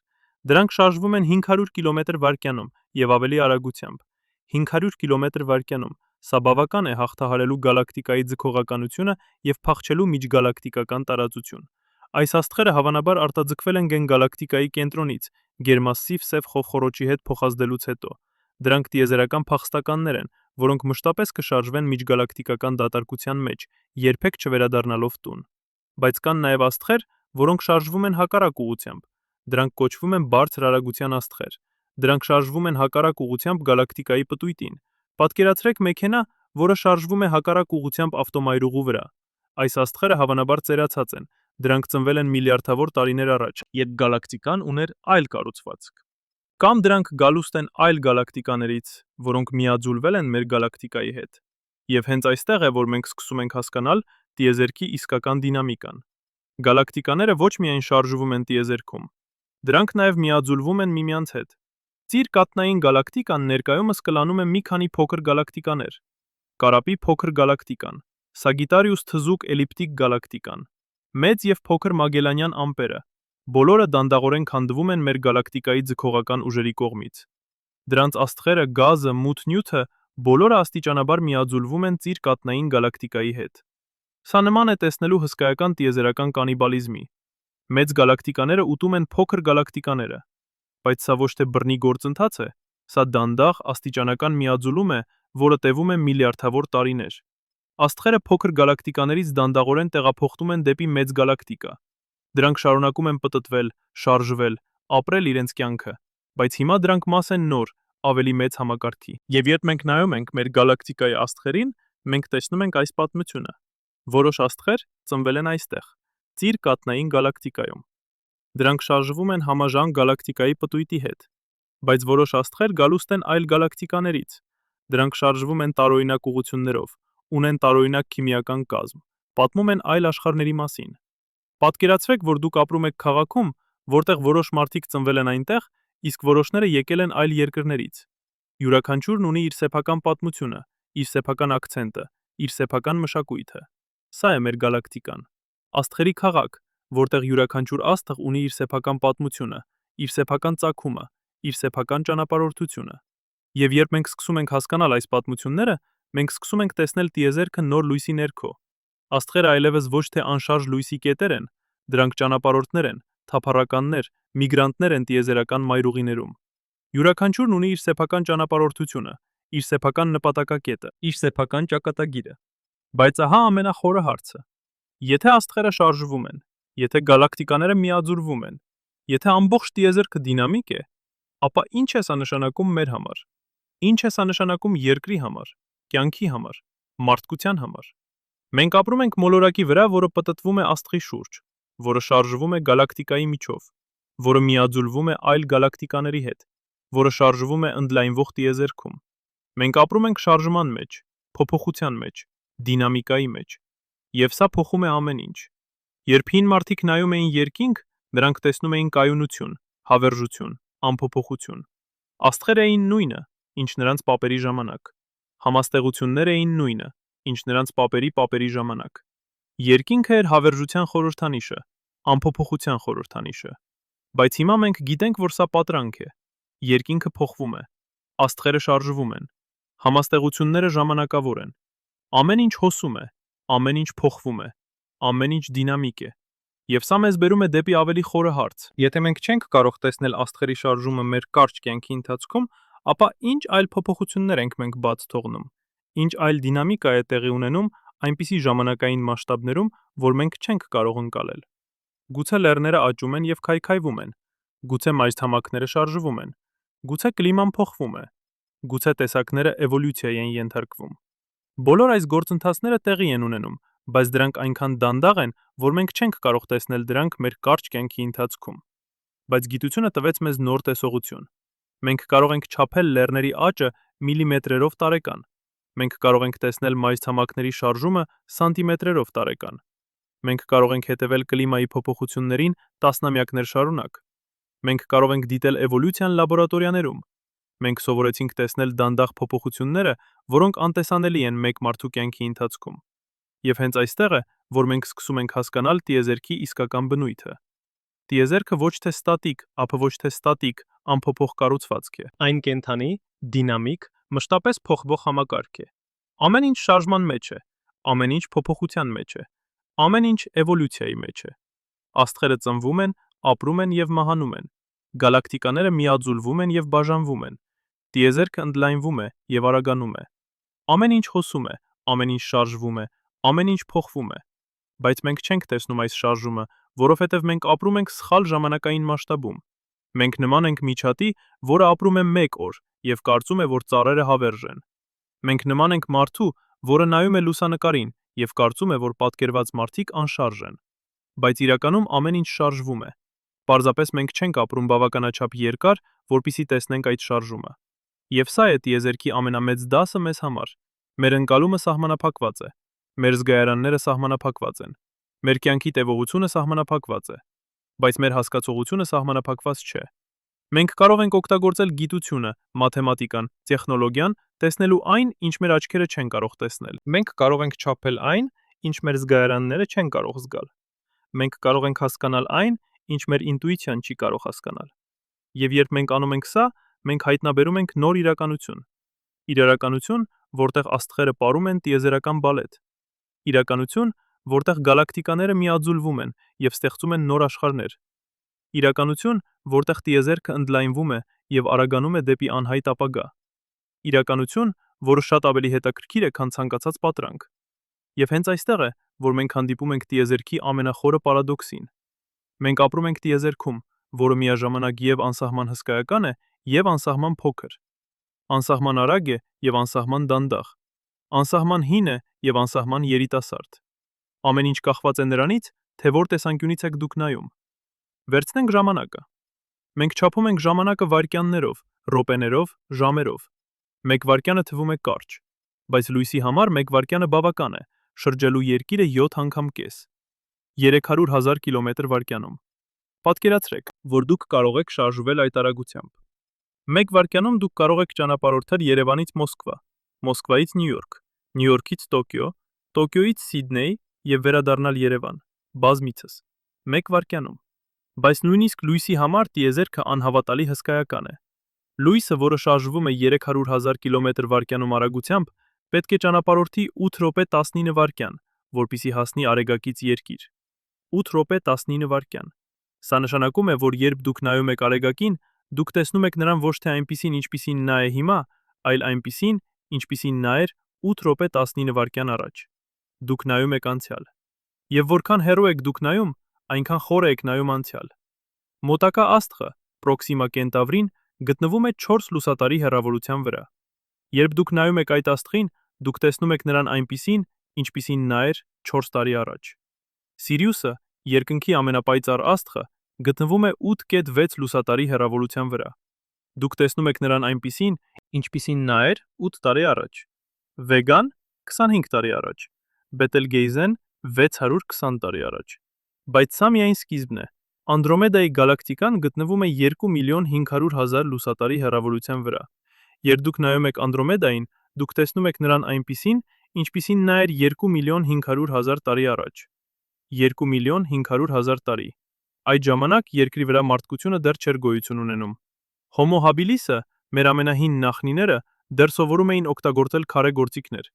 Դրանք շարժվում են 500 կմ/վայրկյանում եւ ավելի արագությամբ։ 500 կմ/վայրկյանում։ Սա բավական է հաղթահարելու գալակտիկայի ձգողականությունը եւ փախչելու միջգալակտիկական տարածություն։ Այս աստղերը հավանաբար արտաձգվել են Գեն գալակտիկայի կենտրոնից, գերմասիվ սև խոռոչի հետ փոխազդելուց հետո։ Դրանք տիեզերական փախստականներ են, որոնք մշտապես կշարժվեն միջգալակտիկական դատարկության մեջ, երբեք չվերադառնալով տուն։ Բայց կան նաև աստղեր, որոնք շարժվում են հակառակ ուղղությամբ։ Դրանք կոչվում են բարձր արագության աստղեր։ Դրանք շարժվում են հակառակ ուղղությամբ գալակտիկայի պտույտին։ Պատկերացրեք մեքենա, որը շարժվում է հակառակ ուղղությամբ ավտոմայրուղու վրա։ Այս աստղերը հավանաբար ծերացած են։ Դրանք ծնվել են միլիարդավոր տարիներ առաջ, երբ գալակտիկան ուներ այլ կառուցվածք։ Կամ դրանք գալուստ են այլ գալակտիկաներից, որոնք միաձուլվել են մեր գալակտիկայի հետ։ Եվ հենց այստեղ է, որ մենք սկսում ենք հասկանալ տիեզերքի իսկական դինամիկան։ Գալակտիկաները ոչ միայն շարժվում են տիեզերքում, դրանք նաև միաձուլվում են միմյանց հետ։ Ծիր կաթնային գալակտիկան ներկայումս կլանում է մի քանի փոքր գալակտիկաներ։ Կարապի փոքր գալակտիկան, Սագիտարիուս թզուկ էլիպտիկ գալակտիկան, Մեծ եւ փոքր Մագելանյան ամպերը, բոլորը դանդաղորեն քանդվում են մեր գալակտիկայի ձգողական ուժերի կողմից։ Դրանց աստղերը, գազը, մութ նյութը բոլորը աստիճանաբար միաձուլվում են ծիր կաթնային գալակտիկայի հետ։ Սա նման է տեսնելու հսկայական տիեզերական կանիբալիզմի։ Մեծ գալակտիկաները ուտում են փոքր գալակտիկաները, բայց սա ոչ թե բռնի գործընթաց է, սա դանդաղ աստիճանական միաձուլում է, որը տևում է միլիարդավոր տարիներ։ Աստղերը փոքր գալակտիկաներից դանդաղորեն տեղափոխվում են դեպի մեծ գալակտիկա։ Դրանք շարունակում են պտտվել, շարժվել, ապրել իրենց կյանքը, բայց հիմա դրանք մաս են նոր, ավելի մեծ համակարգի։ Եվ երբ մենք նայում ենք մեր գալակտիկայի աստղերին, մենք տեսնում ենք այս պատմությունը։ Որոշ աստղեր ծնվել են այստեղ, ծիր կաթնային գալակտիկայում։ Դրանք շարժվում են համաժան գալակտիկայի պտույտի հետ, բայց որոշ աստղեր գալուստ են այլ գալակտիկաներից։ Դրանք շարժվում են տարօրինակ ուղղություններով, ունեն տարօրինակ քիմիական կազմ, պատմում են այլ աշխարհների մասին։ Պատկերացրեք, որ դուք ապրում եք քաղաքում, որտեղ որոշ մարդիկ ծնվել են այնտեղ, իսկ որոշները եկել են այլ երկրներից։ Յուրաքանչյուրն ունի իր սեփական պատմությունը, իր սեփական ակցենտը, իր սեփական մշակույթը։ Սա է մեր գալակտիկան։ Աստղերի քաղաք, որտեղ յուրաքանչյուր աստղ ունի իր սեփական պատմությունը, իր սեփական ծագումը, իր սեփական ճանապարհորդությունը։ Եվ երբ մենք սկսում ենք հասկանալ այս պատմությունները, մենք սկսում ենք տեսնել տիեզերքը նոր լույսի ներքո։ Աստղերը այլևս ոչ թե անշարժ լույսի կետեր են, դրանք ճանապարհորդներ են, թափառականներ, միգրանտներ են տիեզերական մայրուղիներում։ Յուրաքանչյուրն ունի իր սեփական ճանապարհորդությունը, իր սեփական նպատակակետը, իր սեփական ճակատագիրը։ Բայց ահա ամենախորը հարցը։ Եթե աստղերը շարժվում են, եթե գալակտիկաները միաձուլվում են, եթե ամբողջ տիեզերքը դինամիկ է, ապա ինչ է սա նշանակում մեր համար։ Ինչ է սա նշանակում երկրի համար, կյանքի համար, մարդկության համար։ Մենք ապրում ենք մոլորակի վրա, որը պտտվում է աստղի շուրջ, որը շարժվում է գալակտիկայի միջով, որը միաձուլվում է այլ գալակտիկաների հետ, որը շարժվում է ընդլայնվող տիեզերքում։ Մենք ապրում ենք շարժման մեջ, փոփոխության մեջ, դինամիկայի մեջ, եւ սա փոխում է ամեն ինչ։ Երբ հին մարդիկ նայում էին երկինք, նրանք տեսնում էին կայունություն, հավերժություն, անփոփոխություն։ Աստղերը էին նույնը, ինչ նրանց պապերի ժամանակ։ Համաստեղությունները էին նույնը, ինչ նրանց պապերի ժամանակ։ Երկինքը էր հավերժության խորհրդանիշը, անփոփոխության խորհրդանիշը։ Բայց հիմա մենք գիտենք, որ սա պատրանք է։ Երկինքը փոխվում է, աստղերը շարժվում են, համաստեղությունները ժամանակավոր են։ Ամեն ինչ հոսում է, ամեն ինչ փոխվում է, ամեն ինչ դինամիկ է։ Եվ սա մեզ բերում է դեպի ավելի խորը հարց։ Եթե մենք չենք կարող տեսնել աստղերի շարժումը մեր կարճ կյանքի ընթացքում, ապա ինչ այլ փոփոխություններ ենք մենք բաց թողնում։ Ինչ այլ դինամիկա է տեղի ունենում այնպիսի ժամանակային մասշտաբներում, որ մենք չենք կարող ընկալել։ Գուցե լեռները աճում են եւ քայքայվում են։ Գուցե մայրցամաքները շարժվում են։ Գուցե կլիման փոխվում է։ Գուցե տեսակները էվոլյուցիայի են ենթարկվում։ Բոլոր այս գործընթացները տեղի են ունենում, բայց դրանք այնքան դանդաղ են, որ մենք չենք կարող տեսնել դրանք մեր կարճ կյանքի ընթացքում։ Բայց գիտությունը տվեց մեզ նոր տեսողություն։ Մենք կարող ենք չափել լեռների աճը միլիմետրերով տարեկան։ Մենք կարող ենք տեսնել մայրցամաքների շարժումը սանտիմետրերով տարեկան։ Մենք կարող ենք հետևել կլիմայի փոփոխություններին տասնամյակներ շարունակ։ Մենք կարող ենք դիտել էվոլյուցիան լաբորատորիաներում։ Մենք սովորեցինք տեսնել դանդաղ փոփոխությունները, որոնք անտեսանելի են մեկ մարդու կյանքի ընթացքում։ Եվ հենց այստեղ է, որ մենք սկսում ենք հասկանալ տիեզերքի իսկական բնույթը։ Տիեզերքը ոչ թե ստատիկ, ապա ոչ թե ստատիկ, անփոփոխ կառուցվածք է։ Այն կենդանի, դինամիկ, մշտապես փոխվող համակարգ է։ Ամեն ինչ շարժման մեջ է, ամեն ինչ փոփոխության մեջ է, ամեն ինչ էվոլյուցիայի մեջ է։ Աստղերը ծնվում են, ապրում են եւ մահանում են։ Գալակտիկաները միաձուլվում են եւ բաժանվում են։ Տիեզերքը ընդլայնվում է եւ արագանում է։ Ամեն ինչ հոսում է, ամեն ինչ շարժվում է, ամեն ինչ փոխվում է։ Բայց մենք չենք տեսնում այս շարժումը, որովհետև մենք ապրում ենք սխալ ժամանակային մասշտաբում։ Մենք նման ենք միջատի, որը ապրում է 1 օր եւ կարծում է, որ ծառերը հավերժ են։ Մենք նման ենք մարդու, որը նայում է լուսանկարին եւ կարծում է, որ պատկերված մարդիկ անշարժ են։ Բայց իրականում ամեն ինչ շարժվում է։ Պարզապես մենք չենք ապրում բավականաչափ երկար, որպեսզի տեսնենք այդ շարժումը։ Եվ սա է տիեզերքի ամենամեծ դասը մեզ համար։ Մեր ընկալումը սահմանափակված է։ Մեր զգայարանները սահմանափակված են։ Մեր կյանքի տևողությունը սահմանափակված է։ Բայց մեր հասկացողությունը սահմանափակված չէ։ Մենք կարող ենք օգտագործել գիտությունը, մաթեմատիկան, տեխնոլոգիան, տեսնելու այն, ինչ մեր աչքերը չեն կարող տեսնել։ Մենք կարող ենք չափել այն, ինչ մեր զգայարանները չեն կարող զգալ։ Մենք կարող ենք հասկանալ այն, ինչ մեր ինտուիցիան չի կարող հասկանալ։ Եվ երբ մենք անում ենք սա, մենք հայտնաբերում ենք նոր իրականություն։ Իրականություն, որտեղ աստղերը պարում են տիեզերական բալետ։ Իրականություն, որտեղ գալակտիկաները միաձուլվում են եւ ստեղծում են նոր աշխարհներ։ Իրականություն, որտեղ տիեզերքը ընդլայնվում է եւ արագանում է դեպի անհայտ ապագա։ Իրականություն, որը շատ ավելի հետաքրքիր է, քան ցանկացած պատրանք։ Եվ հենց այստեղ է, որ մենք հանդիպում ենք տիեզերքի ամենախորը պարադոքսին։ Մենք ապրում ենք տիեզերքում, որը միաժամանակ եւ անսահման հսկայական է, եւ անսահման փոքր։ Անսահման արագ է եւ անսահման դանդաղ։ Անսահման հին է եւ անսահման երիտասարդ։ Ամեն ինչ կախված է նրանից, թե որ տեսանկյունից եք դուք նայում։ Վերցնենք ժամանակը։ Մենք չափում ենք ժամանակը վայրկյաններով, րոպեներով, ժամերով։ 1 վայրկյանը թվում է կարճ, բայց լույսի համար 1 վայրկյանը բավական է, շրջելու երկիրը 7 անգամ կես։ 300,000 կիլոմետր վայրկյանում։ Պատկերացրեք, որ դուք կարող եք շարժվել այդ արագությամբ։ 1 վայրկյանում դուք կարող եք ճանապարհորդել Երևանից Մոսկվա, Մոսկվայից Նյու Յորք, Նյու Յորքից Տոկիո, Տոկիոից Սիդնեյ եւ վերադառնալ Երևան, բազմիցս, 1 վայրկյանում։ Բայց նույնիսկ լույսի համար տիեզերքը անհավատալի հսկայական է։ Լույսը, որը շարժվում է 300,000 կիլոմետր վայրկյանում արագությամբ, պետք է ճանապարհորդի 8 րոպե 19 վայրկյան, որպեսզի հասնի Արեգակից Երկիր։ 8 րոպե 19 վայրկյան։ Սա նշանակում է, որ երբ դուք նայում եք Արեգակին, դուք տեսնում եք նրան ոչ թե այնպիսին, ինչպիսին նա է հիմա, այլ այնպիսին, ինչպիսին նա էր 8 րոպե 19 վայրկյան առաջ։ Դուք նայում եք անցյալ։ Եվ որքան հեռու եք դուք նայում, այնքան խորը եք նայում անցյալ։ Մոտակա աստղը, Պրոքսիմա Կենտավրին, գտնվում է 4 լուսատարի հեռավորության վրա։ Երբ դուք նայում եք այդ աստղին, դուք տեսնում եք նրան այնպիսին, ինչպիսին նա էր 4 տարի առաջ։ Սիրիուսը, երկնքի ամենապայծառ աստղը, գտնվում է 8.6 լուսատարի հեռավորության վրա։ Դուք տեսնում եք նրան այնպիսին, ինչպիսին նա էր 8 տարի առաջ։ Վեգան 25 տարի առաջ, Բետելգեյզեն 620 տարի առաջ։ Բայց սա միայն սկիզբն է։ Անդրոմեդայի գալակտիկան գտնվում է 2.500.000 լուսատարի հեռավորության վրա։ Երբ դուք նայում եք Անդրոմեդային, դուք տեսնում եք նրան այնպիսին, ինչպիսին նա էր 2.500.000 տարի առաջ։ 2.500.000 տարի։ Այդ ժամանակ երկրի վրա մարդկությունը դեռ չէր գոյություն ունենում։ Homo habilis-ը, մեր ամենահին նախնիները, դեռ սովորում էին օգտագործել քարե գործիքներ։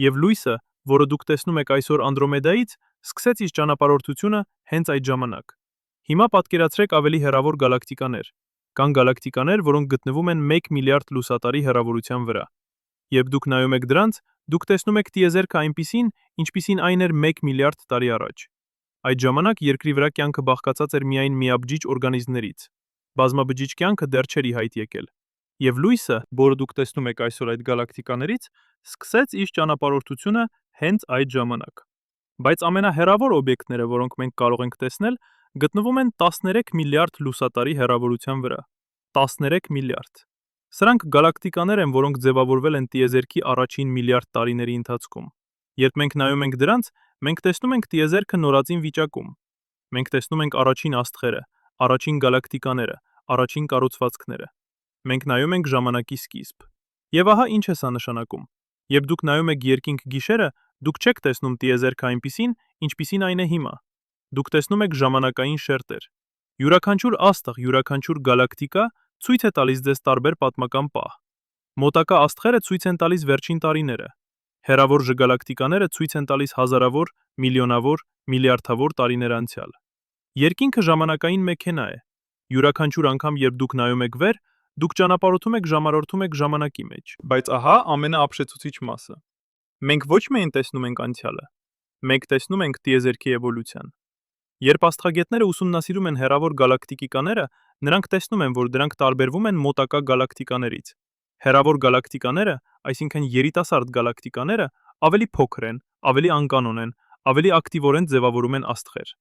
Եվ լույսը, որը դուք տեսնում եք այսօր Անդրոմեդայից, սկսեց իր ճանապարհորդությունը հենց այդ ժամանակ։ Հիմա պատկերացրեք ավելի հեռավոր գալակտիկաներ։ Կան գալակտիկաներ, որոնք գտնվում են 1 միլիարդ լուսատարի հեռավորության վրա։ Երբ դուք նայում եք դրանց, դուք տեսնում եք տիեզերքը այնպիսին, ինչպիսին այն էր 1 միլիարդ տարի առաջ։ Այդ ժամանակ երկրի վրա կյանքը բաղկացած էր միայն միաբջիջ օրգանիզմներից։ Բազմաբջիջ կյանքը դեռ չէր ի հայտ եկել։ Եվ լույսը, որը դուք տեսնում եք այսօր այդ գալակտիկաներից, սկսեց իր ճանապարհորդությունը հենց այդ ժամանակ։ Բայց ամենահեռավոր օբյեկտները, որոնք մենք կարող ենք տեսնել, գտնվում են 13 միլիարդ լուսատարի հեռավորության վրա։ 13 միլիարդ։ Սրանք գալակտիկաներ են, որոնք ձևավորվել են տիեզերքի առաջին միլիարդ տարիների ընթացքում։ Երբ մենք նայում ենք դրանց, մենք տեսնում ենք տիեզերքը նորածին վիճակում։ Մենք տեսնում ենք առաջին աստղերը, առաջին գալակտիկաները, առաջին կառուցվածքները։ Մենք նայում ենք ժամանակի սկիզբ։ Եվ ահա ինչ է սա նշանակում։ Երբ դուք նայում եք երկինք գիշերը, դուք չեք տեսնում տիեզերքը այնպիսին, ինչպիսին այն է հիմա։ Դուք տեսնում եք ժամանակային շերտեր։ Յուրաքանչյուր աստղ, յուրաքանչյուր գալակտիկա ցույց է տալիս ձեզ տարբեր պատմական պահ։ Մոտակա աստղերը ցույց են տալիս վերջին տարիները։ Հեռավոր ժգալակտիկաները ցույց են տալիս հազարավոր, միլիոնավոր, միլիարդավոր տարիներ անցյալ։ Երկինքը ժամանակային մեքենա է։ Յուրաքանչյուր անգամ, երբ դուք նայում եք վեր, դուք ճանապարհորդում եք ժամարորդում եք ժամանակի մեջ։ Բայց ահա ամենաապշեցուցիչ մասը։ Մենք ոչ միայն տեսնում ենք անցյալը, մենք տեսնում ենք տիեզերքի էվոլյուցիան։ Երբ աստղագետները ուսումնասիրում են հեռավոր գալակտիկաները, նրանք տեսնում են, որ դրանք տարբերվում են մոտակա գալակտիկաներից։ Հեռավոր գալակտիկաները, այսինքն երիտասարդ գալակտիկաները, ավելի փոքր են, ավելի անկանոն են, ավելի ակտիվորեն ձևավորում են աստղեր։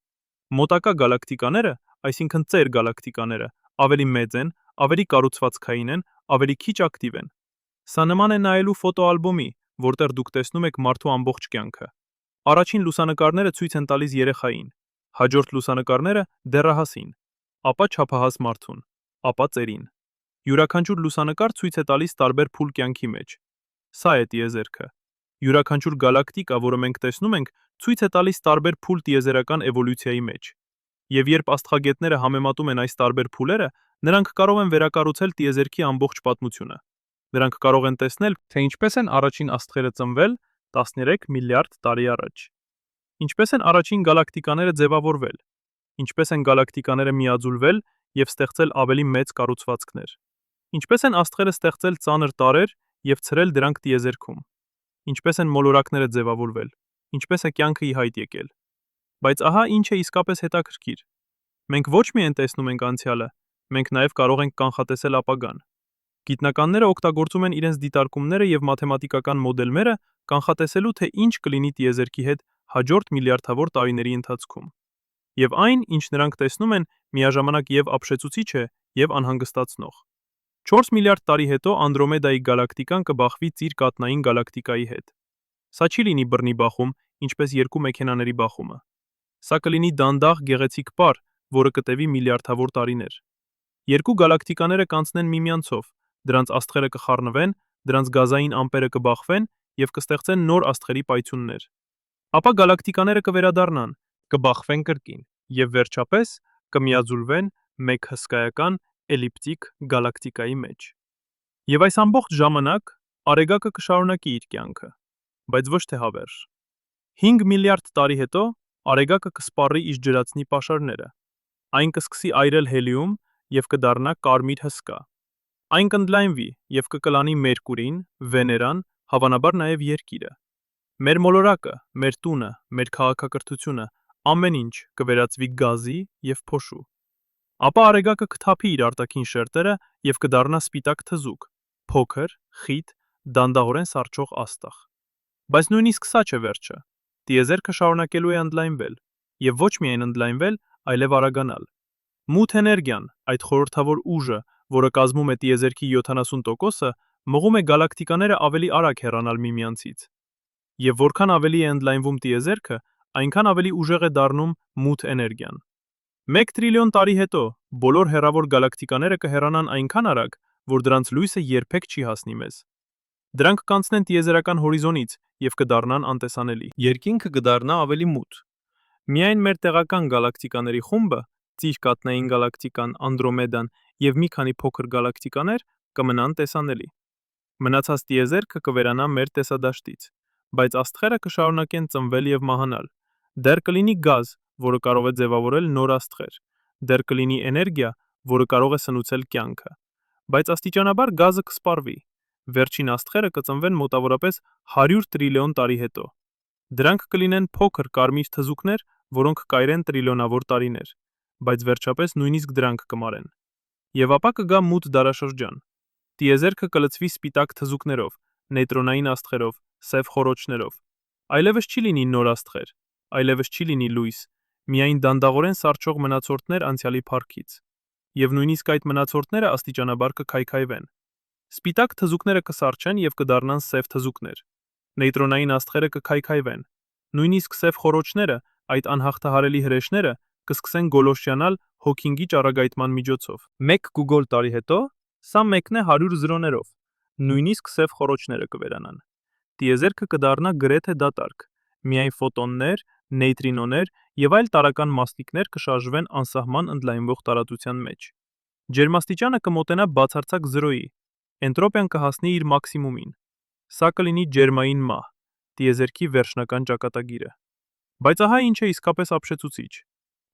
Մոտակա գալակտիկաները, այսինքն ծեր գալակտիկաները, ավելի մեծ են, ավելի կառուցվածքային են, ավելի քիչ ակտիվ են։ Սա նման է նայելու ֆոտոալբոմի, որտեղ դուք տեսնում եք մարդու ամբողջ կյանքը։ Առաջին լուսանկարները ցույց են տալիս երեխային, հաջորդ լուսանկարները դեռահասին, ապա չափահաս մարդուն, ապա ծերին։ Յուրաքանչյուր լուսանկար ցույց է տալիս տարբեր փուլ կյանքի մեջ։ Սա է տիեզերքը։ Յուրաքանչյուր գալակտիկա, որը մենք տեսնում ենք, ցույց է տալիս տարբեր փուլ տիեզերական էվոլյուցիայի մեջ։ Եվ երբ աստղագետները համեմատում են այս տարբեր փուլերը, նրանք կարող են վերակառուցել տիեզերքի ամբողջ պատմությունը։ Նրանք կարող են տեսնել, թե ինչպես են առաջին աստղերը ծնվել 13 միլիարդ տարի առաջ։ Ինչպես են առաջին գալակտիկաները ձևավորվել, ինչպես են գալակտիկաները միաձուլվել եւ ստեղծել ավելի մեծ կառուցվածքներ։ Ինչպես են աստղերը ստեղծել ծանր տարրեր եւ ցրել դրանք տիեզերքում։ Ինչպես են մոլորակները ձևավորվել, ինչպես է կյանքը ի հայտ եկել։ Բայց ահա ինչ է իսկապես հետաքրքիր։ Մենք ոչ միայն տեսնում ենք անցյալը, մենք նաեւ կարող ենք կանխատեսել ապագան։ Գիտնականները օգտագործում են իրենց դիտարկումները եւ մաթեմատիկական մոդելները կանխատեսելու, թե ինչ կլինի տիեզերքի հետ հաջորդ միլիարդավոր տարիների ընթացքում։ Եվ այն, ինչ նրանք տեսնում են, միաժամանակ եւ ապշեցուցիչ է եւ անհանգստացնող։ 4 միլիարդ տարի հետո Անդրոմեդայի գալակտիկան կբախվի ծիր կատնային գալակտիկայի հետ։ Սա չի լինի բռնի բախում, ինչպես երկու մեքենաների բախումը։ Սա կլինի դանդաղ գեղեցիկ պար, որը կտևի միլիարդավոր տարիներ։ Երկու գալակտիկաները կանցնեն միմյանցով, դրանց աստղերը կխառնվեն, դրանց գազային ամպերը կբախվեն եւ կստեղծեն նոր աստղերի պայթյուններ։ Ապա գալակտիկաները կվերադառնան, կբախվեն կրկին եւ վերջապես կմիաձուլվեն մեկ հսկայական էլիպտիկ գալակտիկայի մեջ։ Եվ այս ամբողջ ժամանակ Արեգակը կշարունակի իր կյանքը, բայց ոչ թե հավերժ։ 5 միլիարդ տարի հետո Արեգակը կսպառի իր ջրածնի պաշարները։ Այն կսկսի այրել հելիում եւ կդառնա կարմիր հսկա։ Այն կընդլայնվի եւ կկլանի Մերկուրին, Վեներան, հավանաբար նաեւ Երկիրը։ Մեր մոլորակը, մեր տունը, մեր քաղաքակրթությունը, ամեն ինչ կվերածվի գազի եւ փոշու։ Ապա Արեգակը կթափի իր արտաքին շերտերը եւ կդառնա սպիտակ թզուկ, փոքր, խիտ, դանդաղորեն սառչող աստղ։ Բայց նույնիսկ սա չէ վերջը։ Տիեզերքը շարունակելու է ընդլայնվել, եւ ոչ միայն ընդլայնվել, այլև արագանալ։ Մութ էներգիան, այդ խորհրդավոր ուժը, որը կազմում է տիեզերքի 70%-ը, մղում է գալակտիկաները ավելի արագ հեռանալ միմյանցից։ Եվ որքան ավելի է ընդլայնվում տիեզերքը, այնքան ավելի ուժեղ է դառնում մութ էներգիան։ 1 տրիլիոն տարի հետո բոլոր հեռավոր գալակտիկաները կհեռանան այնքան արագ, որ դրանց լույսը երբեք չի հասնի մեզ։ Դրանք կանցնեն տիեզերական հորիզոնից եւ կդառնան անտեսանելի։ Երկինքը կդառնա ավելի մութ։ Միայն մեր տեղական գալակտիկաների խումբը, ծիր կատնային գալակտիկան, Անդրոմեդան եւ մի քանի փոքր գալակտիկաներ կմնան տեսանելի։ Մնացած տիեզերքը կվերանա մեր տեսադաշտից, բայց աստղերը կշարունակեն ծնվել եւ մահանալ։ Դեռ կլինի գազ, որը կարող է ձևավորել նոր աստղեր։ Դեռ կլինի էներգիա, որը կարող է սնուցել կյանքը։ Բայց աստիճանաբար գազը կսպառվի։ Վերջին աստղերը կծնվեն մոտավորապես 100 տրիլիոն տարի հետո։ Դրանք կլինեն փոքր կարմիր թզուկներ, որոնք կայրեն տրիլիոնավոր տարիներ, բայց վերջապես նույնիսկ դրանք կմարեն։ Եվ ապա կգա մութ դարաշրջան։ Տիեզերքը կլցվի սպիտակ թզուկներով, նեյտրոնային աստղերով, սև խոռոչներով։ Այլևս չի լինի նոր աստղեր, այլևս չի լինի լույս, միայն դանդաղորեն սառչող մնացորդներ անցյալի փառքից, եւ նույնիսկ այդ մնացորդները աստիճանաբար կքայքայվեն։ Սպիտակ թզուկները կսառչեն եւ կդառնան սև թզուկներ։ Նեյտրոնային աստղերը կքայքայվեն։ Նույնիսկ սև խոռոչները, այդ անհաղթահարելի հրեշները, կսկսեն գոլորշիանալ Հոքինգի ճառագայթման միջոցով։ 1 Google տարի հետո, սա մեկն է 100 զրոներով, նույնիսկ սև խոռոչները կվերանան։ Տիեզերքը կդառնա գրեթե դատարկ, միայն ֆոտոններ, նեյտրինոներ եւ այլ տարրական մասնիկներ կշարժվեն անսահման ընդլայնվող տարածության մեջ։ Ջերմաստիճանը կմոտենա բացարձակ 0-ի, էնտրոպիան կհասնի իր մաքսիմումին։ Սա կլինի ջերմային մահ, տիեզերքի վերջնական ճակատագիրը։ Բայց ահա ինչ է իսկապես ապշեցուցիչ։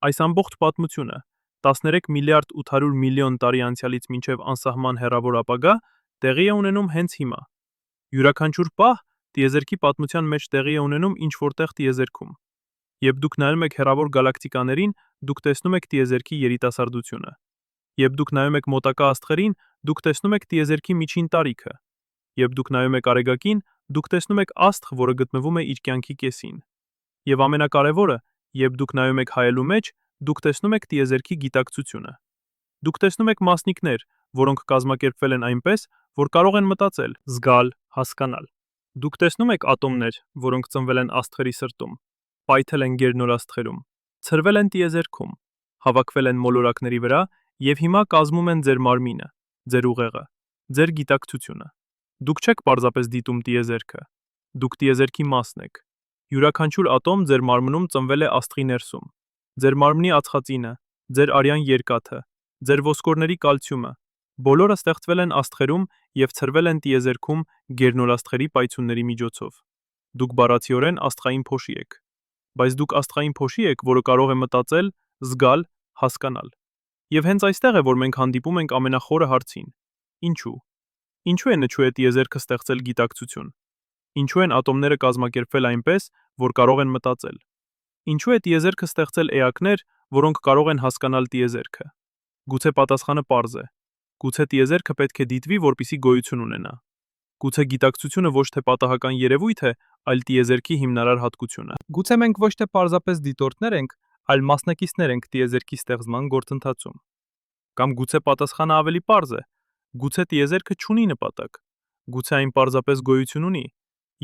Այս ամբողջ պատմությունը 13 միլիարդ 800 միլիոն տարի անցյալից մինչև անսահման հեռավոր ապագա տեղի է ունենում հենց հիմա։ Յուրաքանչյուր պահ տիեզերքի պատմության մեջ տեղի է ունենում ինչ-որտեղ տիեզերքում։ Երբ դուք նայում եք հեռավոր գալակտիկաներին, դուք տեսնում եք տիեզերքի երիտասարդությունը։ Երբ դուք նայում եք մոտակա աստղերին, դուք տեսնում եք տիեզերքի միջին տարիքը։ Երբ դուք նայում եք արեգակին, դուք տեսնում եք աստղ, որը գտնվում է իր կյանքի կեսին։ Եվ ամենակարևորը, երբ դուք նայում եք հայելու մեջ, դուք տեսնում եք տիեզերքի գիտակցությունը։ Դուք տեսնում եք մասնիկներ, որոնք կազմակերպվել են այնպես, որ կարող են մտածել, զգալ, հասկանալ։ Դուք տեսնում եք ատոմներ, որոնք ծնվել են աստղերի սրտում, պայթել են գերնորաստղերում, ցրվել են տիեզերքում, հավաքվել են մոլորակների վրա եւ հիմա կազմում են ձեր մարմինը, ձեր ուղեղը, ձեր գիտակցությունը։ Դուք չեք պարզապես դիտում տիեզերքը, դուք տիեզերքի մասն եք։ Յուրաքանչյուր ատոմ ձեր մարմնում ծնվել է աստղի ներսում։ Ձեր մարմնի ածխածինը, ձեր արյան երկաթը, ձեր ոսկորների կալցիումը, բոլորը ստեղծվել են աստղերում եւ ցրվել են տիեզերքում գերնորաստղերի պայթյունների միջոցով։ Դուք բառացիորեն աստղային փոշի եք, բայց դուք աստղային փոշի եք, որը կարող է մտածել, զգալ, հասկանալ։ Եվ հենց այստեղ է, որ մենք հանդիպում ենք ամենախորը հարցին. ինչու։ Ինչու է նչուե տիեզերքը ստեղծել գիտակցություն։ Ինչու են ատոմները կազմակերպվել այնպես, որ կարող են մտածել։ Ինչու է տիեզերքը ստեղծել էակներ, որոնք կարող են հասկանալ տիեզերքը։ Գուցե պատասխանը պարզ է։ Գուցե տիեզերքը պետք է դիտվի, որպեսզի գոյություն ունենա։ Գուցե գիտակցությունը ոչ թե պատահական երևույթ է, այլ տիեզերքի հիմնարար հատկությունը։ Գուցե մենք ոչ թե պարզապես դիտորդներ ենք, այլ մասնակիցներ ենք տիեզերքի ստեղծման գործընթացում։ Կամ գուցե պատասխանը ավելի պարզ է։ Գուցե տիեզերքը չունի նպատակ։ Գուցե այն պարզապես գոյություն ունի,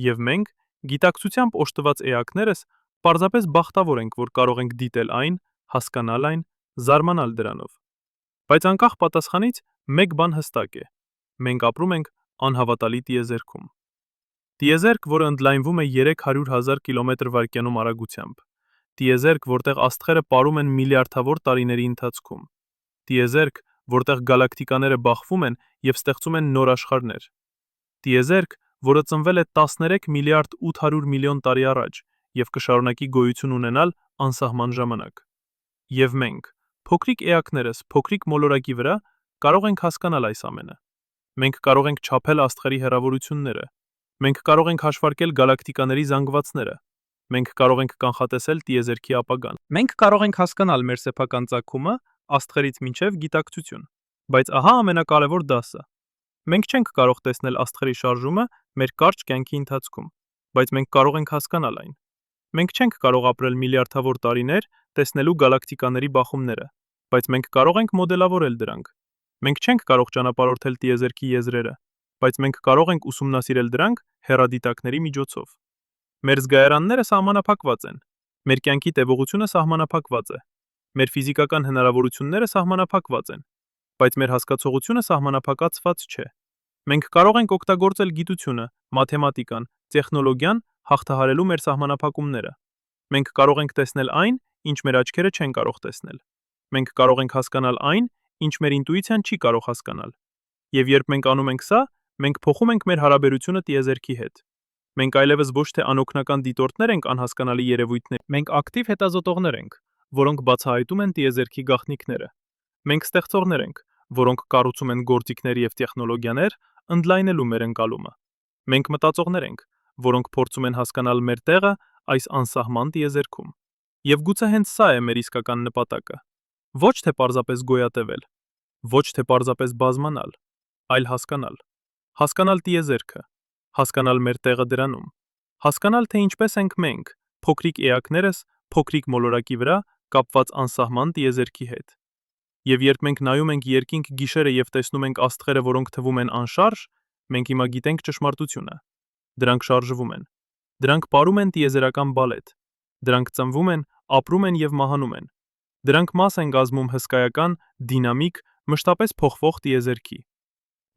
եւ մենք, գիտակցությամբ օժտված էակներս, պարզապես բախտավոր ենք, որ կարող ենք դիտել այն, հասկանալ այն, զարմանալ դրանով։ Բայց անկախ պատասխանից մեկ բան հստակ է. մենք ապրում ենք անհավատալի տիեզերքում։ Տիեզերք, որը ընդլայնվում է 300,000 կմ/վ արագությամբ։ Տիեզերք, որտեղ աստղերը ապարում են միլիարդավոր տարիների ընթացքում։ Տիեզերք, որտեղ գալակտիկաները բախվում են եւ ստեղծում են նոր աշխարհներ։ Տիեզերք, որը ծնվել է 13 միլիարդ 800 միլիոն տարի առաջ եւ կշարունակի գոյություն ունենալ անսահման ժամանակ։ Եվ մենք, փոքրիկ էակներս, փոքրիկ մոլորակի վրա, կարող ենք հասկանալ այս ամենը։ Մենք կարող ենք չափել աստղերի հեռավորությունները։ Մենք կարող ենք հաշվարկել գալակտիկաների զանգվածները։ Մենք կարող ենք կանխատեսել տիեզերքի ապագան։ Մենք կարող ենք հասկանալ մեր սեփական ծագումը աստղերից մինչև գիտակցություն։ Բայց ահա ամենակարևոր դասը։ Մենք չենք կարող տեսնել աստղերի շարժումը մեր կարճ կյանքի ընթացքում, բայց մենք կարող ենք հասկանալ այն։ Մենք չենք կարող ապրել միլիարդավոր տարիներ տեսնելու գալակտիկաների բախումները, բայց մենք կարող ենք մոդելավորել դրանք։ Մենք չենք կարող ճանապարհորդել տիեզերքի եզրերը, բայց մենք կարող ենք ուսումնասիրել դրանք հեռադիտակների միջոցով։ Մեր զգայարանները սահմանափակված են։ Մեր կյանքի տևողությունը սահմանափակված է։ Մեր ֆիզիկական հնարավորությունները սահմանափակված են, բայց մեր հասկացողությունը սահմանափակացված չէ։ Մենք կարող ենք օգտագործել գիտությունը, մաթեմատիկան, տեխնոլոգիան հաղթահարելու մեր սահմանափակումները։ Մենք կարող ենք տեսնել այն, ինչ մեր աչքերը չեն կարող տեսնել։ Մենք կարող ենք հասկանալ այն, ինչ մեր ինտուիցիան չի կարող հասկանալ։ Եվ երբ մենք անում ենք սա, մենք փոխում ենք մեր հարաբերությունը տիեզերքի հետ։ Մենք այլևս ոչ թե անօգնական դիտորդներ ենք անհասկանալի երևույթների, մենք ակտիվ հետազոտողներ ենք, որոնք բացահայտում են տիեզերքի գաղտնիքները։ Մենք ստեղծողներ ենք, որոնք կառուցում են գործիքներ եւ տեխնոլոգիաներ, ընդլայնելու մեր ընկալումը։ Մենք մտածողներ ենք, որոնք փորձում են հասկանալ մեր տեղը այս անսահման տիեզերքում։ Եվ գուցե հենց սա է մեր իսկական նպատակը։ Ոչ թե պարզապես գոյատևել, ոչ թե պարզապես բազմանալ, այլ հասկանալ։ Հասկանալ տիեզերքը, հասկանալ մեր տեղը դրանում, հասկանալ, թե ինչպես ենք մենք, փոքրիկ էակներս, փոքրիկ մոլորակի վրա, կապված անսահման տիեզերքի հետ։ Եվ երբ մենք նայում ենք երկինք գիշերը եւ տեսնում ենք աստղերը, որոնք թվում են անշարժ, մենք հիմա գիտենք ճշմարտությունը։ Դրանք շարժվում են։ Դրանք ապրում են տիեզերական բալետ։ Դրանք ծնվում են, ապրում են եւ մահանում են։ Դրանք մաս են կազմում հսկայական, դինամիկ, մշտապես փոխվող տիեզերքի։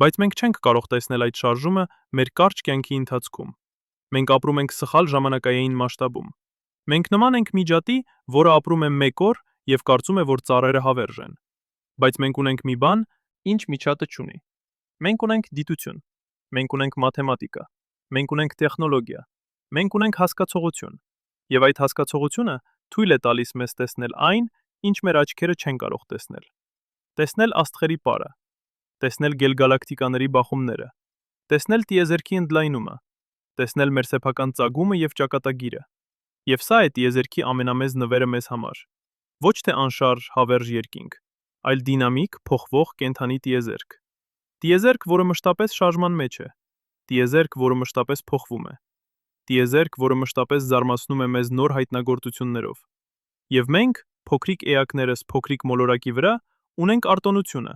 Բայց մենք չենք կարող տեսնել այդ շարժումը մեր կարճ կյանքի ընթացքում։ Մենք ապրում ենք սխալ ժամանակային մասշտաբում։ Մենք նման ենք միջատի, որը ապրում է 1 օր եւ կարծում է, որ ծառերը հավերժ են։ Բայց մենք ունենք մի բան, ինչ միջատը չունի։ Մենք ունենք դիտություն։ Մենք ունենք մաթեմատիկա։ Մենք ունենք տեխնոլոգիա։ Մենք ունենք հասկացողություն։ Եվ այդ հասկացողությունը թույլ է տալիս մեզ տեսնել այն, ինչ մեր աչքերը չեն կարող տեսնել։ Տեսնել աստղերի պարը, տեսնել գելգալակտիկաների բախումները, տեսնել տիեզերքի ընդլայնումը, տեսնել մեր սեփական ծագումը եւ ճակատագիրը։ Եվ սա է տիեզերքի ամենամեծ նվերը մեզ համար։ Ոչ թե անշարժ հավերժ երկինք, այլ դինամիկ, փոխվող կենդանի տիեզերք։ Տիեզերք, որը մշտապես շարժման մեջ է։ Տիեզերք, որը մշտապես փոխվում է։ Տիեզերք, որը մշտապես զարմացնում է մեզ նոր հայտնագործություններով։ Եվ մենք, փոքրիկ էակներս փոքրիկ մոլորակի վրա, ունենք արտոնությունը,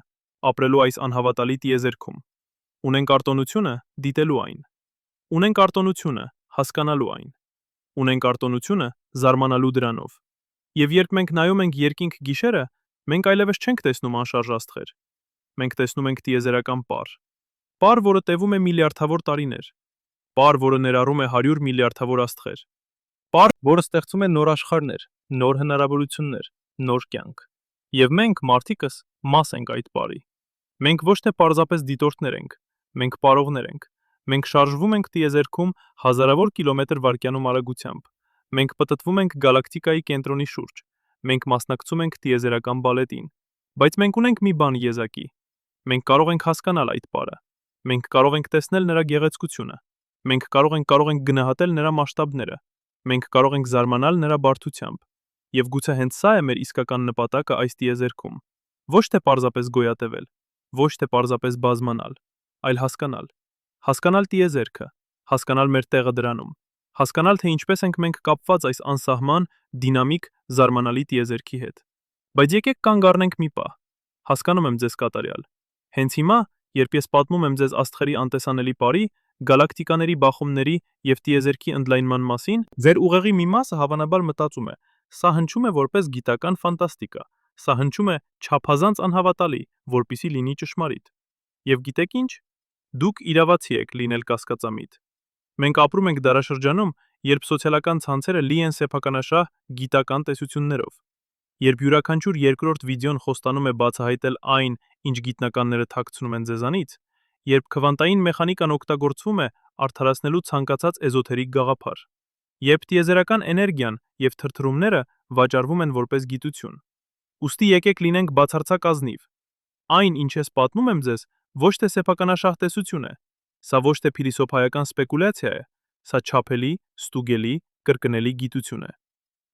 ապրելու այս անհավատալի տիեզերքում։ Ունենք արտոնությունը դիտելու այն։ Ունենք արտոնությունը հասկանալու այն։ Ունենք արտոնությունը զարմանալու դրանով։ Եվ երբ մենք նայում ենք երկինք գիշերը, մենք այլևս չենք տեսնում անշարժ աստղեր։ Մենք տեսնում ենք տիեզերական պար։ Պար, որը տևում է միլիարդավոր տարիներ։ Պար, որը ներառում է 100 միլիարդավոր աստղեր։ Պար, որը ստեղծում է նոր աշխարհներ, նոր հնարավորություններ, նոր կյանք։ Եվ մենք, մարդիկս, մաս ենք այդ պարի։ Մենք ոչ թե պարզապես դիտորդներ ենք, մենք պարողներ ենք։ Մենք շարժվում ենք տիեզերքում հազարավոր կիլոմետր վայրկյանում արագությամբ։ Մենք պտտվում ենք գալակտիկայի կենտրոնի շուրջ։ Մենք մասնակցում ենք տիեզերական բալետին։ Բայց մենք ունենք մի բան եզակի։ Մենք կարող ենք հասկանալ այդ պարը։ Մենք կարող ենք տեսնել նրա գեղեցկությունը։ Մենք կարող ենք գնահատել նրա մասշտաբները։ Մենք կարող ենք զարմանալ նրա բարդությամբ։ Եվ գուցե հենց սա է մեր իսկական նպատակը այս տիեզերքում։ Ոչ թե պարզապես գոյատևել, ոչ թե պարզապես բազմանալ, այլ հասկանալ։ Հասկանալ տիեզերքը, հասկանալ մեր տեղը դրանում, հասկանալ, թե ինչպես ենք մենք կապված այս անսահման, դինամիկ, զարմանալի տիեզերքի հետ։ Բայց եկեք կանգ առնենք մի պահ։ Հասկանում եմ ձեզ կատարյալ։ Հենց հիմա, երբ ես պատմում եմ ձեզ աստղերի անտեսանելի պարի, գալակտիկաների բախումների եւ տիեզերքի ընդլայնման մասին, ձեր ուղեղի մի մասը հավանաբար մտածում է. սա հնչում է որպես գիտական ֆանտաստիկա, սա հնչում է չափազանց անհավատալի, որպիսի լինի ճշմարիտ։ Եվ գիտեք ինչ? Դուք իրավացի եք լինել կասկածամիտ։ Մենք ապրում ենք դարաշրջանում, երբ սոցիալական ցանցերը լի են սեփականաշահ գիտական տեսություններով։ Երբ յուրաքանչյուր երկրորդ վիդեոն խոստանում է բացահայտել այն, ինչ գիտնականները թաքցնում են ձեզանից, երբ քվանտային մեխանիկան օգտագործվում է արդարացնելու ցանկացած էզոթերիկ գաղափար, երբ տիեզերական էներգիան եւ թրթռումները վաճառվում են որպես գիտություն։ Ուստի եկեք լինենք բացարձակ ազնիվ։ Այն, ինչ ես պատմում եմ ձեզ, ոչ թե սեփականաշահ տեսություն է, սա ոչ թե փիլիսոփայական սպեկուլյացիա է, սա չափելի, ստուգելի, կրկնելի գիտություն է։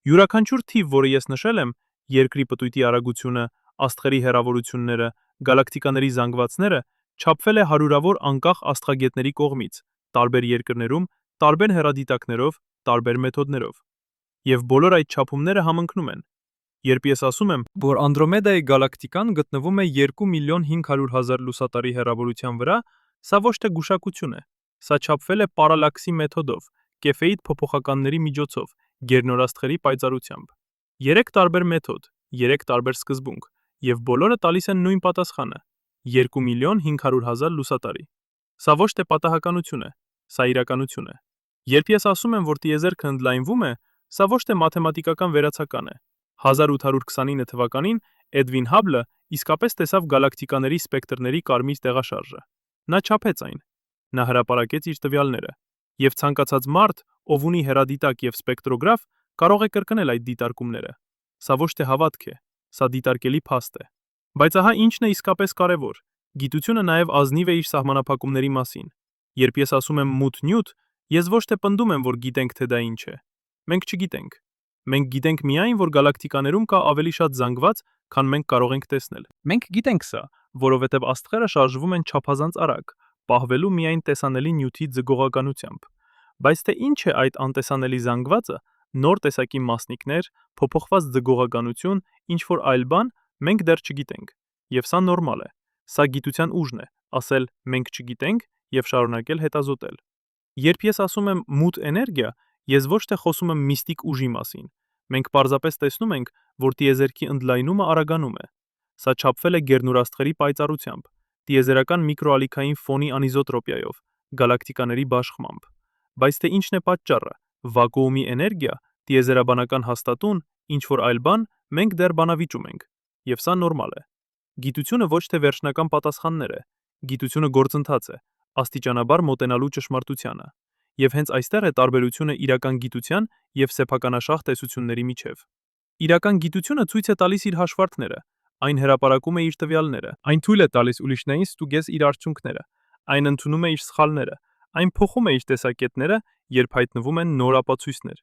Յուրաքանչյուր թիվ, որը ես նշել եմ, երկրի պտույտի արագությունը, աստղերի հեռավորությունները, գալակտիկաների զանգվածները, չափվել է հարյուրավոր անկախ աստղագետների կողմից, տարբեր երկրներում, տարբեր հեռադիտակներով, տարբեր մեթոդներով։ Եվ բոլոր այդ չափումները համընկնում են։ Երբ ես ասում եմ, որ Անդրոմեդայի գալակտիկան գտնվում է 2.500.000 լուսատարի հեռավորության վրա, սա ոչ թե գուշակություն է, սա չափվել է պարալաքսի մեթոդով, կեֆեիդ փոփոխականների միջոցով, գերնորաստղերի պայծառությամբ։ 3 տարբեր մեթոդ, 3 տարբեր սկզբունք, եւ բոլորը տալիս են նույն պատասխանը՝ 2.500.000 լուսատարի։ Սա ոչ թե պատահականություն է, սա իրականություն է։ Երբ ես ասում եմ, որ տիեզերքը ընդլայնվում է, սա ոչ թե մաթեմատիկական վերացական է։ 1829 թվականին Էդվին Հաբլը իսկապես տեսավ գալակտիկաների սպեկտրների կարմիր տեղաշարժը։ Նա չափեց այն։ Նա հրապարակեց իր տվյալները։ Եվ ցանկացած մարդ, ով ունի հեռադիտակ եւ սպեկտրոգրաֆ, կարող է կրկնել այդ դիտարկումները։ Սա ոչ թե հավատք է, սա դիտարկելի փաստ է։ Բայց ահա ինչն է իսկապես կարևոր։ Գիտությունը նաև ազնիվ է իր սահմանափակումների մասին։ Երբ ես ասում եմ մութ նյութ, ես ոչ թե պնդում եմ, որ գիտենք, թե դա ինչ է։ Մենք չգիտենք։ Մենք գիտենք միայն, որ գալակտիկաներում կա ավելի շատ զանգված, քան մենք կարող ենք տեսնել։ Մենք գիտենք սա, որովհետև աստղերը շարժվում են չափազանց արագ, պահվելու միայն տեսանելի նյութի ձգողականությամբ։ Բայց թե ինչ է այդ անտեսանելի զանգվածը, Նոր տեսակի մասնիկներ, փոփոխված ձգողականություն, ինչ-որ այլ բան մենք դեռ չգիտենք, եւ սա նորմալ է։ Սա գիտության ուժն է, ասել մենք չգիտենք եւ շարունակել հետազոտել։ Երբ ես ասում եմ մութ էներգիա, ես ոչ թե խոսում եմ միստիկ ուժի մասին։ Մենք պարզապես տեսնում ենք, որ տիեզերքի ընդլայնումը արագանում է։ Սա չափվել է գերնուրաստղերի պայծառությամբ, տիեզերական միկրոալիքային ֆոնի անիզոտրոպիայով, գալակտիկաների բաշխմամբ։ Բայց թե ինչն է պատճառը՝ վակուումի էներգիա, տիեզերաբանական հաստատուն, ինչ-որ այլ բան, մենք դեռ բանավիճում ենք, եւ սա նորմալ է։ Գիտությունը ոչ թե վերջնական պատասխաններ է, գիտությունը գործընթաց է, աստիճանաբար մոտենալու ճշմարտությանը։ Եվ հենց այստեղ է տարբերությունը իրական գիտության եւ սեփականաշահ տեսությունների միջև։ Իրական գիտությունը ցույց է տալիս իր հաշվարկները, այն հրապարակում է իր տվյալները, այն թույլ է տալիս ուրիշներին ստուգես իր արդյունքները, այն ընդունում է իր սխալները, այն փոխում է իր տեսակետները, երբ հայտնվում են նոր ապացույցներ։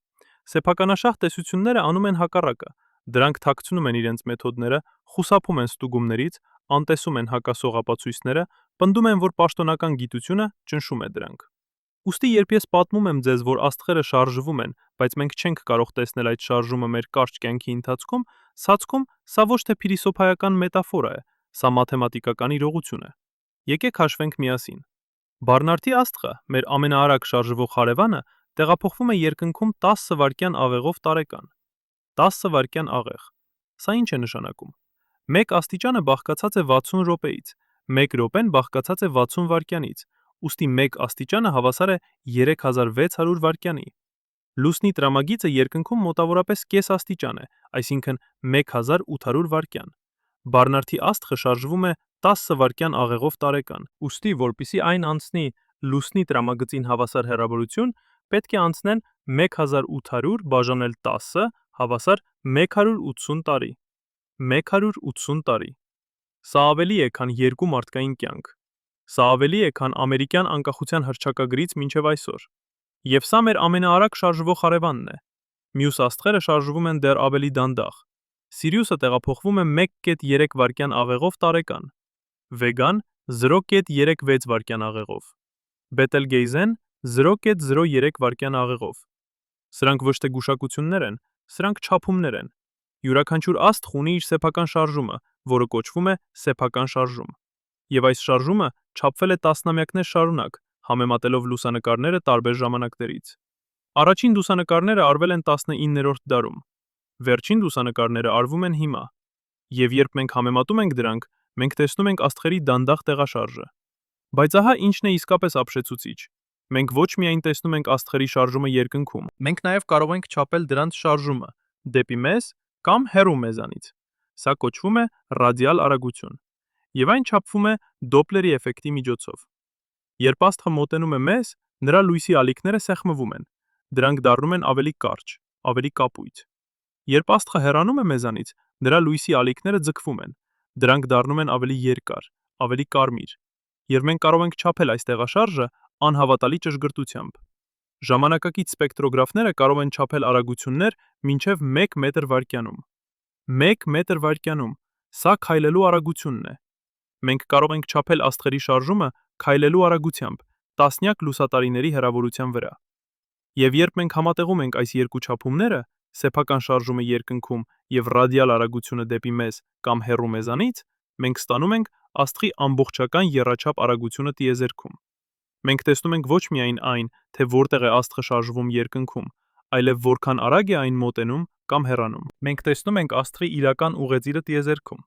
Սեփականաշահ տեսությունները անում են հակառակը, դրանք թաքցնում են իրենց մեթոդները, խուսափում են ստուգումներից, անտեսում են հակասող ապացույցները, պնդում են, որ պաշտոնական գիտությունը ճնշում է դրանք։ Ուստի երբ ես պատմում եմ ձեզ, որ աստղերը շարժվում են, բայց մենք չենք կարող տեսնել այդ շարժումը մեր կարճ կյանքի ընթացքում, ցածքում սա ոչ թե փիլիսոփայական մետաֆորա է, սա մաթեմատիկական իրողություն է։ Եկեք հաշվենք միասին։ Բարնարդի աստղը, մեր ամենաարագ շարժվող հարևանը, տեղափոխվում է երկնքում 10 վայրկյան աղեղով տարեկան։ 10 վայրկյան աղեղ։ Սա ինչ է նշանակում։ 1 աստիճանը բաղկացած է 60 րոպեից, 1 րոպեն բաղկացած է 60 վայրկյանից, ուստի 1 աստիճանը հավասար է 3600 վայրկյանի։ Լուսնի տրամագիծը երկնքում մոտավորապես կես աստիճան է, այսինքն 1800 վայրկյան։ Բարնարդի աստղը շարժվում է 10 վայրկյան աղեղով տարեկան, ուստի որպեսզի այն անցնի լուսնի տրամագծին հավասար հեռավորություն, պետք է անցնեն 1800 բաժանել 10 հավասար 180 տարի։ 180 տարի։ Սա ավելի է, քան 2 մարդկային կյանք։ Սա ավելի է, քան ամերիկյան անկախության հռչակագրից մինչև այսօր։ Եվ սա մեր ամենաարագ շարժվող հարևանն է։ Մյուս աստղերը շարժվում են դեռ ավելի դանդաղ։ Սիրիուսը տեղափոխվում է 1.3 վայրկյան աղեղով տարեկան։ Վեգան 0.36 վայրկյան աղեղով։ Բետելգեյզեն 0.03 վայրկյան աղեղով։ Սրանք ոչ թե գուշակություններ են, սրանք չափումներ են։ Յուրաքանչյուր աստղ ունի իր սեփական շարժումը, որը կոչվում է սեփական շարժում։ Եվ այս շարժումը չափվել է տասնամյակներ շարունակ, համեմատելով լուսանկարները տարբեր ժամանակներից։ Առաջին լուսանկարները արվել են 19-րդ դարում։ Վերջին լուսանկարները արվում են հիմա։ Եվ երբ մենք համեմատում ենք դրանք, մենք տեսնում ենք աստղերի դանդաղ տեղաշարժը։ Բայց ահա ինչն է իսկապես ապշեցուցիչ։ Մենք ոչ միայն տեսնում ենք աստղերի շարժումը երկնքում, մենք նաև կարող ենք չափել դրանց շարժումը դեպի մեզ կամ հեռու մեզանից։ Սա կոչվում է ռադիալ արագություն։ Եվ այն չափվում է Դոպլերի էֆեկտի միջոցով։ Երբ աստղը մոտենում է մեզ, նրա լույսի ալիքները սեղմվում են։ Դրանք դառնում են ավելի կարճ, ավելի կապույտ։ Երբ աստղը հեռանում է մեզանից, նրա լույսի ալիքները ձգվում են։ Դրանք դառնում են ավելի երկար, ավելի կարմիր։ Եվ մենք կարող ենք չափել այս տեղաշարժը անհավատալի ճշգրտությամբ։ Ժամանակակից սպեկտրոգրաֆները կարող են չափել արագություններ մինչև 1 մետր վայրկյանում։ 1 մետր վայրկյանում, սա քայլելու արագությունն է։ Մենք կարող ենք չափել աստղերի շարժումը քայլելու արագությամբ, տասնյակ լուսատարիների հեռավորության վրա։ Եվ երբ մենք համատեղում ենք այս երկու չափումները, սեփական շարժումը երկնքում եւ ռադիալ արագությունը դեպի մեզ կամ հեռու մեզանից, մենք ստանում ենք աստղի ամբողջական եռաչափ արագությունը տիեզերքում։ Մենք տեսնում ենք ոչ միայն այն, թե որտեղ է աստղը շարժվում երկնքում, այլև որքան արագ է այն մոտենում կամ հեռանում։ Մենք տեսնում ենք աստղի իրական ուղեծիրը տիեզերքում։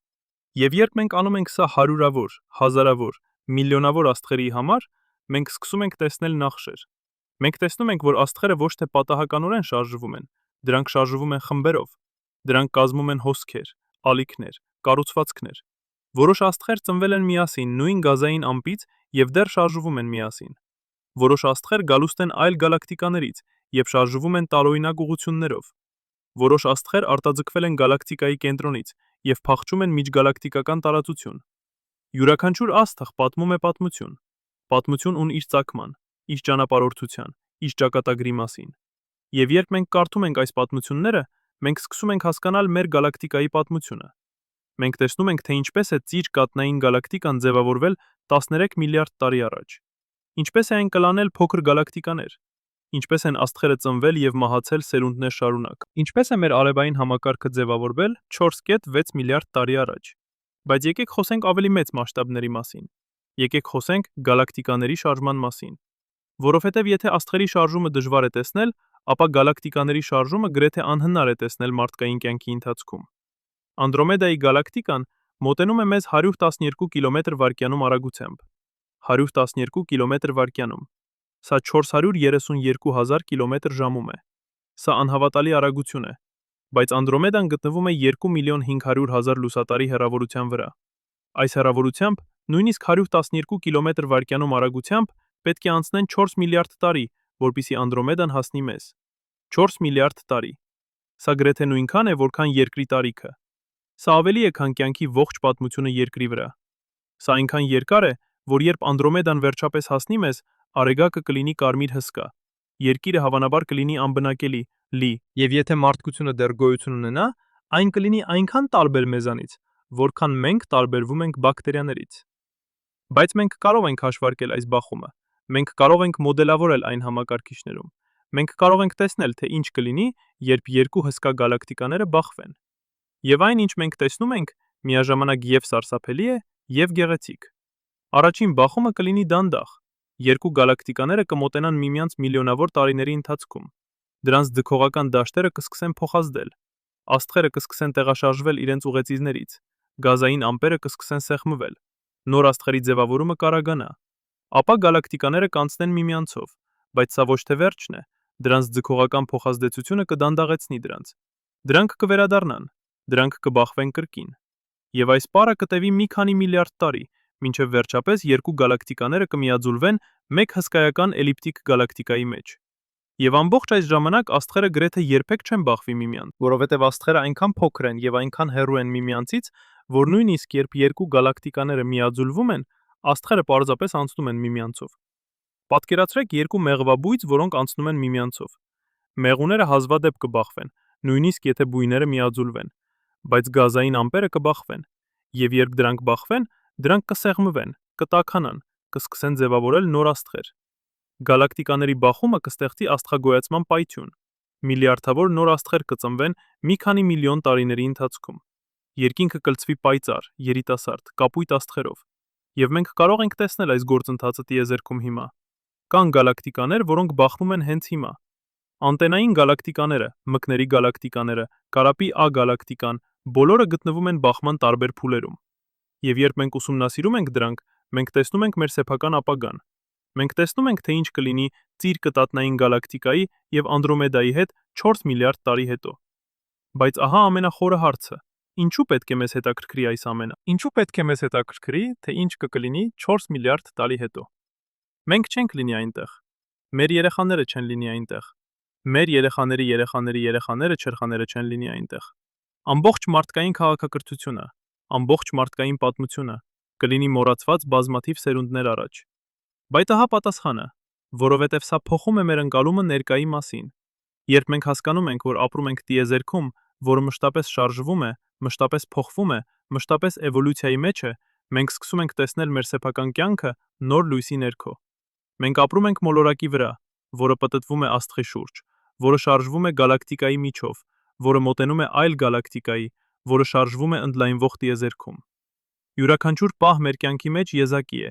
Եվ երբ մենք անում ենք սա հարյուրավոր, հազարավոր, միլիոնավոր աստղերի համար, մենք սկսում ենք տեսնել նախշեր։ Մենք տեսնում ենք, որ աստղերը ոչ թե պատահականորեն շարժվում են, դրանք շարժվում են խմբերով։ Դրանք կազմում են հոսքեր, ալիքներ, կառուցվածքներ։ Որոշ աստղեր ծնվել են միասին նույն գազային ամպից եւ դեռ շարժվում են միասին։ Որոշ աստղեր գալուստ են այլ գալակտիկաներից եւ շարժվում են տարօրինակ ուղղություններով։ Որոշ աստղեր արտաձգվել են գալակտիկայի կենտրոնից եւ փախչում են միջգալակտիկական տարածություն։ Յուրաքանչյուր աստղ պատմում է պատմություն։ Պատմություն ունի իր ծագման, իր ճանապարհորդության, իր ճակատագրի մասին։ Եվ երբ մենք կարդում ենք այս պատմությունները, մենք սկսում ենք հասկանալ մեր գալակտիկայի պատմությունը։ Մենք տեսնում ենք, թե ինչպես է ծիր կատնային գալակտիկան ձևավորվել 13 միլիարդ տարի առաջ։ Ինչպես է այն կլանել փոքր գալակտիկաներ։ Ինչպես են աստղերը ծնվել եւ մահացել սերունդներ շարունակ։ Ինչպես է մեր արևային համակարգը ձևավորվել 4.6 միլիարդ տարի առաջ։ Բայց եկեք խոսենք ավելի մեծ մասշտաբների մասին։ Եկեք խոսենք գալակտիկաների շարժման մասին։ Որովհետև եթե աստղերի շարժումը դժվար է տեսնել, ապա գալակտիկաների շարժումը գրեթե անհնար է տեսնել մարդկային կյանքի ընթացքում։ Անդրոմեդայի գալակտիկան մոտենում է մեզ 112 կմ/վայրկյանում արագությամբ։ 112 կմ/վայրկյանում։ Սա 432,000 կմ/ժ է։ Սա անհավատալի արագություն է, բայց Անդրոմեդան գտնվում է 2,500,000 լուսատարի հեռավորության վրա։ Այս հեռավորությամբ նույնիսկ 112 կմ/վայրկյանում արագությամբ պետք է անցնեն 4 միլիարդ տարի, որպեսզի Անդրոմեդան հասնի մեզ։ 4 միլիարդ տարի։ Սա գրեթե նույնքան է, որքան Երկրի տարիքը։ Սա ավելի է, քան կյանքի ողջ պատմությունը Երկրի վրա։ Սա այնքան երկար է, որ երբ Անդրոմեդան վերջապես հասնի մեզ, Արեգակը կլինի կարմիր հսկա։ Երկիրը հավանաբար կլինի անբնակելի, լի, եւ եթե մարդկությունը դեռ գոյություն ունենա, այն կլինի այնքան տարբեր մեզանից, որքան մենք տարբերվում ենք բակտերիաներից։ Բայց մենք կարող ենք հաշվարկել այս բախումը։ Մենք կարող ենք մոդելավորել այն համակարգիչներում։ Մենք կարող ենք տեսնել, թե ինչ կլինի, երբ երկու հսկա գալակտիկաները բախվեն։ Եվ այն, ինչ մենք տեսնում ենք, միաժամանակ եւ սարսափելի է, եւ գեղեցիկ։ Առաջին բախումը կլինի դանդաղ։ Երկու գալակտիկաները կմոտենան միմյանց միլիոնավոր տարիների ընթացքում։ Դրանց ձգողական դաշտերը կսկսեն փոխազդել։ Աստղերը կսկսեն տեղաշարժվել իրենց ուղեծիզներից։ Գազային ամպերը կսկսեն սեղմվել։ Նոր աստղերի ձևավորումը կարագանա։ Ապա գալակտիկաները կանցնեն միմյանցով, բայց սա ոչ թե վերջն է։ Դրանց ձգողական փոխազդեցությունը կդանդաղեցնի դրանց։ Դրանք կվերադառնան, դրանք կբախվեն կրկին։ Եվ այս պարը կտևի մի քանի միլիարդ տարի, մինչև վերջապես երկու գալակտիկաները կմիաձուլվեն մեկ հսկայական էլիպտիկ գալակտիկայի մեջ։ Եվ ամբողջ այս ժամանակ աստղերը գրեթե երբեք չեն բախվի միմյանց, որովհետև աստղերը այնքան փոքր են եւ այնքան հեռու են միմյանցից, որ նույնիսկ երբ երկու գալակտիկաները միաձուլվում են, աստղերը պարզապես անցնում են միմյանցով։ Պատկերացրեք երկու մեղվաբույծ, որոնք անցնում են միմյանցով։ Մեղուները հազվադեպ կբախվեն, նույնիսկ եթե բույները միաձուլվեն, բայց գազային ամպերը կբախվեն, եւ երբ դրանք բախվեն, դրանք կսեղմվեն, կտաքանան, կսկսեն ձևավորել նոր աստղեր։ Գալակտիկաների բախումը կստեղծի աստղագոյացման պայթյուն։ Միլիարդավոր նոր աստղեր կծնվեն մի քանի միլիոն տարիների ընթացքում։ Երկինքը կլցվի պայծառ, երիտասարդ, կապույտ աստղերով։ Եվ մենք կարող ենք տեսնել այս գործընթացը տիեզերքում հիմա։ Կան գալակտիկաներ, որոնք բախվում են հենց հիմա։ Անտենային գալակտիկաները, մկների գալակտիկաները, Կարապի A գալակտիկան, բոլորը գտնվում են բախման տարբեր փուլերում։ Եվ երբ մենք ուսումնասիրում ենք դրանք, մենք տեսնում ենք մեր սեփական ապագան։ Մենք տեսնում ենք, թե ինչ կլինի ծիր կտատնային գալակտիկայի եւ Անդրոմեդայի հետ 4 միլիարդ տարի հետո։ Բայց ահա ամենախորը հարցը. ինչու պետք է մեզ հետաքրքրի այս ամենը։ Ինչու պետք է մեզ հետաքրքրի, թե ինչ կլինի 4 միլիարդ տարի հետո։ Մենք չենք լինի այնտեղ։ Մեր երեխաները չեն լինի այնտեղ։ Մեր երեխաների երեխաների երեխաները չերխաները չեն լինի այնտեղ։ Ամբողջ մարդկային քաղաքակրթությունը, ամբողջ մարդկային պատմությունը կլինի մոռացված բազմաթիվ սերունդներ առաջ։ Բայց ահա պատասխանը, որովհետև սա փոխում է մեր ընկալումը ներկայի մասին։ Երբ մենք հասկանում ենք, որ ապրում ենք տիեզերքում, որը մշտապես շարժվում է, մշտապես փոխվում է, մշտապես էվոլյուցիայի մեջ է, մենք սկսում ենք տեսնել մեր սեփական կյանքը նոր լույսի ներքո։ Մենք ապրում ենք մոլորակի վրա, որը պտտվում է աստղի շուրջ, որը շարժվում է գալակտիկայի միջով, որը մոտենում է այլ գալակտիկայի, որը շարժվում է ընդլայնվող տիեզերքում։ Յուրաքանչյուր պահ մեր կյանքի մեջ եզակի է։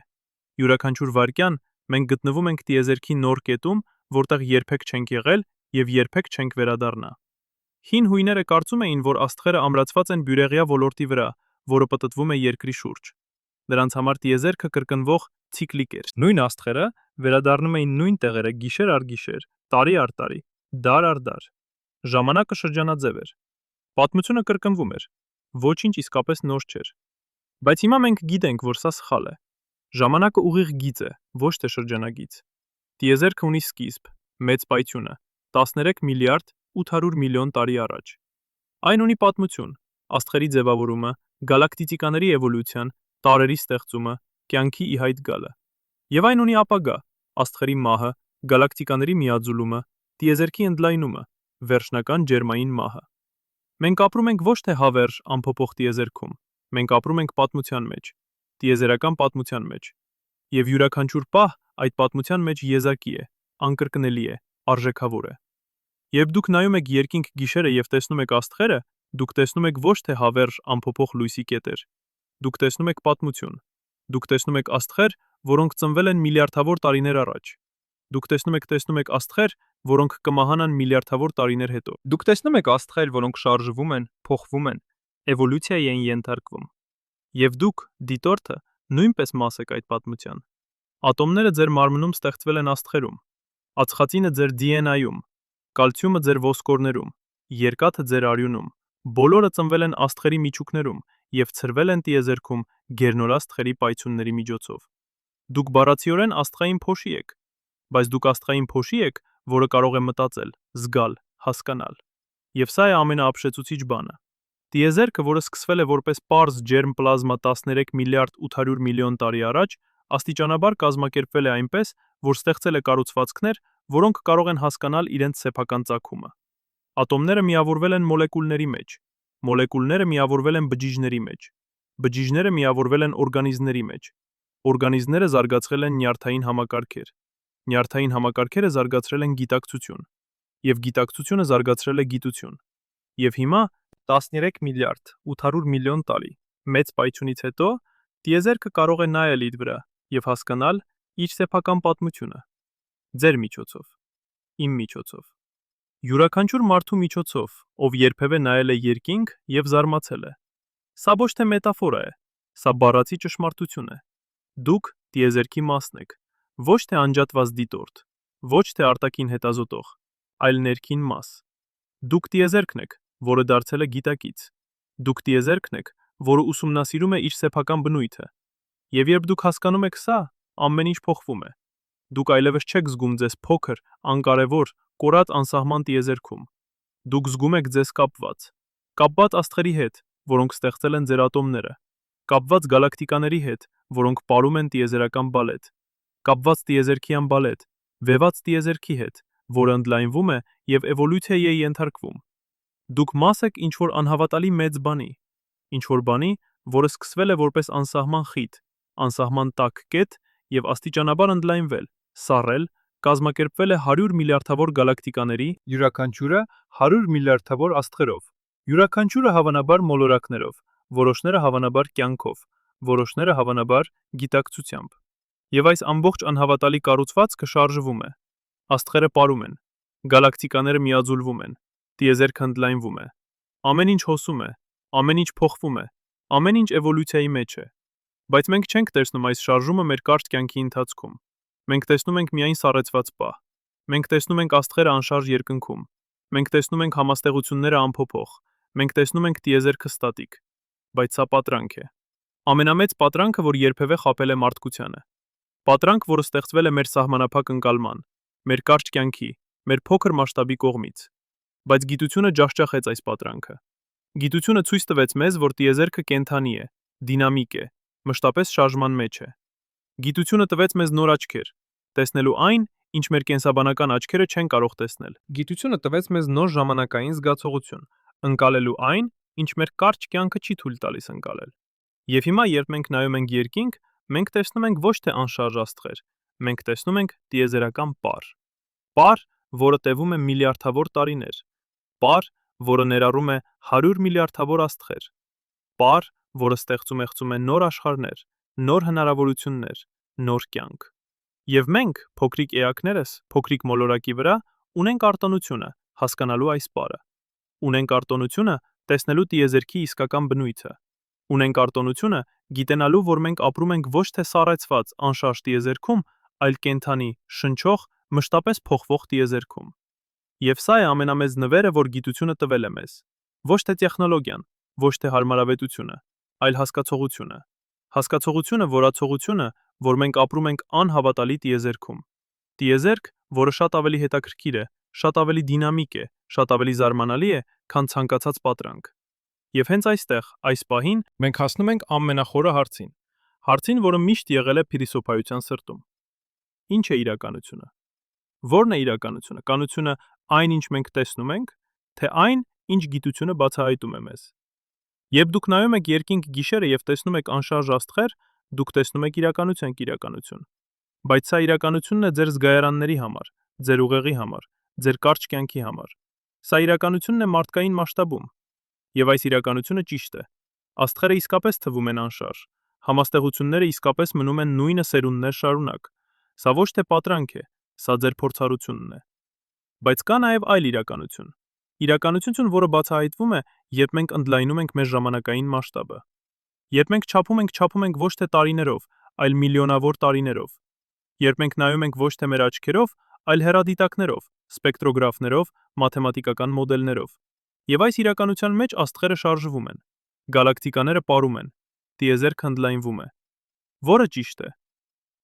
Յուրաքանչյուր վայրկյան մենք գտնվում ենք տիեզերքի նոր կետում, որտեղ երբեք չենք եղել եւ երբեք չենք վերադառնա։ Հին հույները կարծում էին, որ աստղերը ամրացված են բյուրեղյա ոլորտի վրա, որը պտտվում է երկրի շուրջ։ Դրանց համար տիեզերքը կրկնվող ցիկլիկ էր։ Նույն աստղերը վերադառնում էին նույն տեղերը գիշեր առ գիշեր, տարի առ տարի, դար առ դար։ Ժամանակը շրջանաձև էր։ Պատմությունը կրկնվում էր։ Ոչինչ իսկապես նոր չէր։ Բայց հիմա մենք գիտենք, որ սա սխալ է։ Ժամանակը ուղիղ գիծ է, ոչ թե շրջանագիծ։ Տիեզերքը ունի սկիզբ, մեծ պայթյունը, 13 միլիարդ 800 միլիոն տարի առաջ։ Այն ունի պատմություն, աստղերի ձևավորումը, գալակտիկաների էվոլյուցիան, տարրերի ստեղծումը, կյանքի ի հայտ գալը։ Եվ այն ունի ապագա, աստղերի մահը, գալակտիկաների միաձուլումը, տիեզերքի ընդլայնումը, վերջնական ջերմային մահը։ Մենք ապրում ենք ոչ թե հավերժ անփոփոխ տիեզերքում, մենք ապրում ենք պատմության մեջ, տիեզերական պատմության մեջ։ Եվ յուրաքանչյուր պահ այդ պատմության մեջ եզակի է, անկրկնելի է, արժեքավոր է։ Երբ դուք նայում եք երկինք գիշերը եւ տեսնում եք աստղերը, դուք տեսնում եք ոչ թե հավերժ անփոփոխ լույսի կետեր։ Դուք տեսնում եք պատմություն։ Դուք տեսնում եք աստղեր, որոնք ծնվել են միլիարդավոր տարիներ առաջ։ Դուք տեսնում եք աստղեր, որոնք կմահանան միլիարդավոր տարիներ հետո։ Դուք տեսնում եք աստղեր, որոնք շարժվում են, փոխվում են, էվոլյուցիայի են ենթարկվում։ Եվ դուք, դիտորդը, նույնպես մաս եք այդ պատմության։ Ատոմները ձեր մարմնում ստեղծվել են աստղերում, ածխածինը ձեր DNA-ում, կալցիումը ձեր ոսկորներում, երկաթը ձեր արյունում, բոլորը ծնվել են աստղերի միջուկներում եւ ցրվել են տիեզերքում գերնորաստղերի պայթյունների միջոցով։ Դուք բառացիորեն աստղային փոշի եք, բայց դուք աստղային փոշի եք, որը կարող է մտածել, զգալ, հասկանալ։ Եվ սա է ամենաապշեցուցիչ բանը։ Տիեզերքը, որը սկսվել է որպես պարզ ջերմ պլազմա 13 միլիարդ 800 միլիոն տարի առաջ, աստիճանաբար կազմակերպվել է այնպես, որ ստեղծել է կառուցվածքներ, որոնք կարող են հասկանալ իրենց սեփական ծագումը։ Ատոմները միավորվել են մոլեկուլների մեջ, մոլեկուլները միավորվել են բջիջների մեջ, բջիջները միավորվել են օրգանիզմների մեջ, օրգանիզմները զարգացրել են նյարդային համակարգեր, նյարդային համակարգերը զարգացրել են գիտակցություն, եւ գիտակցությունը զարգացրել է գիտություն։ Եվ հիմա 13 միլիարդ 800 միլիոն տարի մեծ պայթյունից հետո տիեզերքը կարող է նայել իր վրա եւ հասկանալ իր սեփական պատմությունը։ Ձեր միջոցով, իմ միջոցով, յուրաքանչյուր մարդու միջոցով, ով երբևէ նայել է երկինք եւ զարմացել է։ Սա ոչ թե մետաֆորա է, սա բառացի ճշմարտություն է։ Դուք տիեզերքի մասն եք, ոչ թե անջատված դիտորդ, ոչ թե արտաքին հետազոտող, այլ ներքին մաս։ Դուք տիեզերքն եք, որը դարձել է գիտակից։ Դուք տիեզերքն եք, որը ուսումնասիրում է իր սեփական բնույթը։ Եվ երբ դուք հասկանում եք սա, ամեն ինչ փոխվում է։ Դուք այլևս չեք զգում ձեզ փոքր, անկարևոր, կորած անսահման տիեզերքում։ Դուք զգում եք ձեզ կապված աստղերի հետ, որոնք ստեղծել են ձեր ատոմները, կապված գալակտիկաների հետ, որոնք պարում են տիեզերական բալետ, կապված տիեզերքյան բալետ, վեված տիեզերքի հետ, որը ընդլայնվում է եւ էվոլյուցիայի է ենթարկվում։ Դուք մաս եք ինչ-որ անհավատալի մեծ բանի, ինչ-որ բանի, որը սկսվել է որպես անսահման խիտ, անսահման տաք կետ եւ աստիճանաբար ընդլայնվել, սառել, կազմակերպվել է 100 միլիարդավոր գալակտիկաների, յուրաքանչյուրը 100 միլիարդավոր աստղերով, յուրաքանչյուրը հավանաբար մոլորակներով, որոշները հավանաբար կյանքով, որոշները հավանաբար գիտակցությամբ։ Եվ այս ամբողջ անհավատալի կառուցվածքը շարժվում է։ Աստղերը պարում են, գալակտիկաները միաձուլվում են, տիեզերքը ընդլայնվում է։ Ամեն ինչ հոսում է, ամեն ինչ փոխվում է, ամեն ինչ էվոլյուցիայի մեջ է։ Բայց մենք չենք տեսնում այս շարժումը մեր կարճ կյանքի ընթացքում։ Մենք տեսնում ենք միայն սառեցված պահ։ Մենք տեսնում ենք աստղերը անշարժ երկնքում։ Մենք տեսնում ենք համաստեղությունները անփոփոխ։ Մենք տեսնում ենք տիեզերքը ստատիկ։ Բայց սա պատրանք է։ Ամենամեծ պատրանքը, որ երբևէ խաբել է մարդկությանը։ Պատրանք, որը ստեղծվել է մեր սահմանափակ ընկալման, մեր կարճ կյանքի, մեր փոքր մասշտաբի կողմից։ Բայց գիտությունը ջախջախեց այս պատրանքը։ Գիտությունը ցույց տվեց մեզ, որ տիեզերքը կենդանի է, դինամիկ է, մշտապես շարժման մեջ է։ Գիտությունը տվեց մեզ նոր աչքեր, տեսնելու այն, ինչ մեր կենսաբանական աչքերը չեն կարող տեսնել։ Գիտությունը տվեց մեզ նոր ժամանակային զգացողություն, ընկալելու այն, ինչ մեր կարճ կյանքը չի թույլ տալիս ընկալել։ Եվ հիմա, երբ մենք նայում ենք երկինք, մենք տեսնում ենք ոչ թե անշարժ աստղեր, մենք տեսնում ենք տիեզերական պար։ Պար, որը տևում է միլիարդավոր տարիներ։ Պար, որը ներառում է 100 միլիարդավոր աստղեր։ Պար, որը ստեղծում է նոր աշխարհներ, նոր հնարավորություններ, նոր կյանք։ Եվ մենք, փոքրիկ էակներս, փոքրիկ մոլորակի վրա, ունենք արտոնությունը հասկանալու այս պարը։ Ունենք արտոնությունը տեսնելու տիեզերքի իսկական բնույթը։ Ունենք արտոնությունը գիտենալու, որ մենք ապրում ենք ոչ թե սառեցված, անշարժ տիեզերքում, այլ կենդանի, շնչող, մշտապես փոխվող տիեզերքում։ Եվ սա է ամենամեծ նվերը, որ գիտությունը տվել է մեզ։ Ոչ թե տեխնոլոգիան, ոչ թե հարմարավետությունը, այլ հասկացողությունը։ Հասկացողությունը, որացողությունը, որ մենք ապրում ենք անհավատալի տիեզերքում։ Տիեզերք, որը շատ ավելի հետաքրքիր է, շատ ավելի դինամիկ է, շատ ավելի զարմանալի է, քան ցանկացած պատրանք։ Եվ հենց այստեղ, այս պահին, մենք հասնում ենք ամենախորը հարցին։ Հարցին, որը միշտ եղել է փիլիսոփայության սրտում։ Ինչ է իրականությունը։ Ո՞րն է իրականությունը։ Կանությունը այն, ինչ մենք տեսնում ենք, թե այն, ինչ գիտությունը բացահայտում է մեզ։ Երբ դուք նայում եք երկինք գիշերը եւ տեսնում եք անշարժ աստղեր, դուք տեսնում եք իրականություն։ Բայց սա իրականությունն է ձեր զգայարանների համար, ձեր ուղեղի համար, ձեր կարճ կյանքի համար։ Սա իրականությունն է մարդկային մասշտաբում։ Եվ այս իրականությունը ճիշտ է։ Աստղերը իսկապես թվում են անշարժ։ Համաստեղությունները իսկապես մնում են նույնը սերունդներ շարունակ։ Սա ոչ թե պատրանք է, սա ձեր փորձառությունն է։ Բայց կա նաև այլ իրականություն։ Իրականություն, որը բացահայտվում է, երբ մենք ընդլայնում ենք մեր ժամանակային մասշտաբը։ Երբ մենք չափում ենք ոչ թե տարիներով, այլ միլիոնավոր տարիներով։ Երբ մենք նայում ենք ոչ թե մեր աչքերով, այլ հեռադիտակներով, սպեկտրոգրաֆներով, մաթեմատիկական մոդելներով։ Եվ այս իրականության մեջ աստղերը շարժվում են, գալակտիկաները պարում են, տիեզերքը ընդլայնվում է։ Որը ճիշտ է։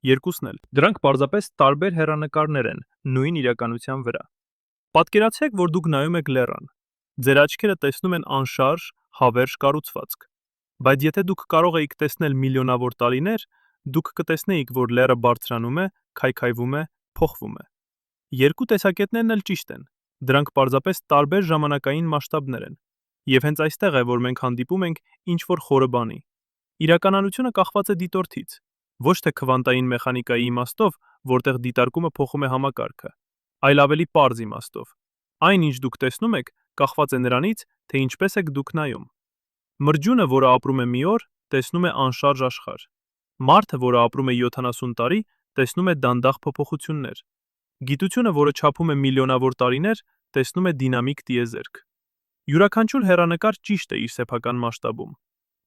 Երկուսն էլ։ Դրանք պարզապես տարբեր հեռանկարներ են նույն իրականության վրա։ Պատկերացրեք, որ դուք նայում եք լեռան։ Ձեր աչքերը տեսնում են անշարժ, հավերժ կառուցվածք։ Բայց եթե դուք կարող էիք տեսնել միլիոնավոր տարիներ, դուք կտեսնեիք, որ լեռը բարձրանում է, քայքայվում է, փոխվում է։ Երկու տեսակետներն էլ ճիշտ են։ Դրանք պարզապես տարբեր ժամանակային մասշտաբներ են։ Եվ հենց այստեղ է, որ մենք հանդիպում ենք ինչ-որ խորը բանի։ Իրականությունը կախված է դիտորդից, ոչ թե քվանտային մեխանիկայի իմաստով, որտեղ դիտարկումը փոխում է համակարգը, այլ ավելի պարզ իմաստով։ Այն, ինչ դուք տեսնում եք, կախված է նրանից, թե ինչպես եք դուք նայում։ Մրջյունը, որը ապրում է մի օր, տեսնում է անշարժ աշխարհ։ Մարդը, որը ապրում է 70 տարի, տեսնում է դանդաղ փոփոխություններ։ Գիտությունը, որը չափում է միլիոնավոր տարիներ, տեսնում է դինամիկ տիեզերք։ Յուրաքանչյուր հեռանկար ճիշտ է իր սեփական մասշտաբում։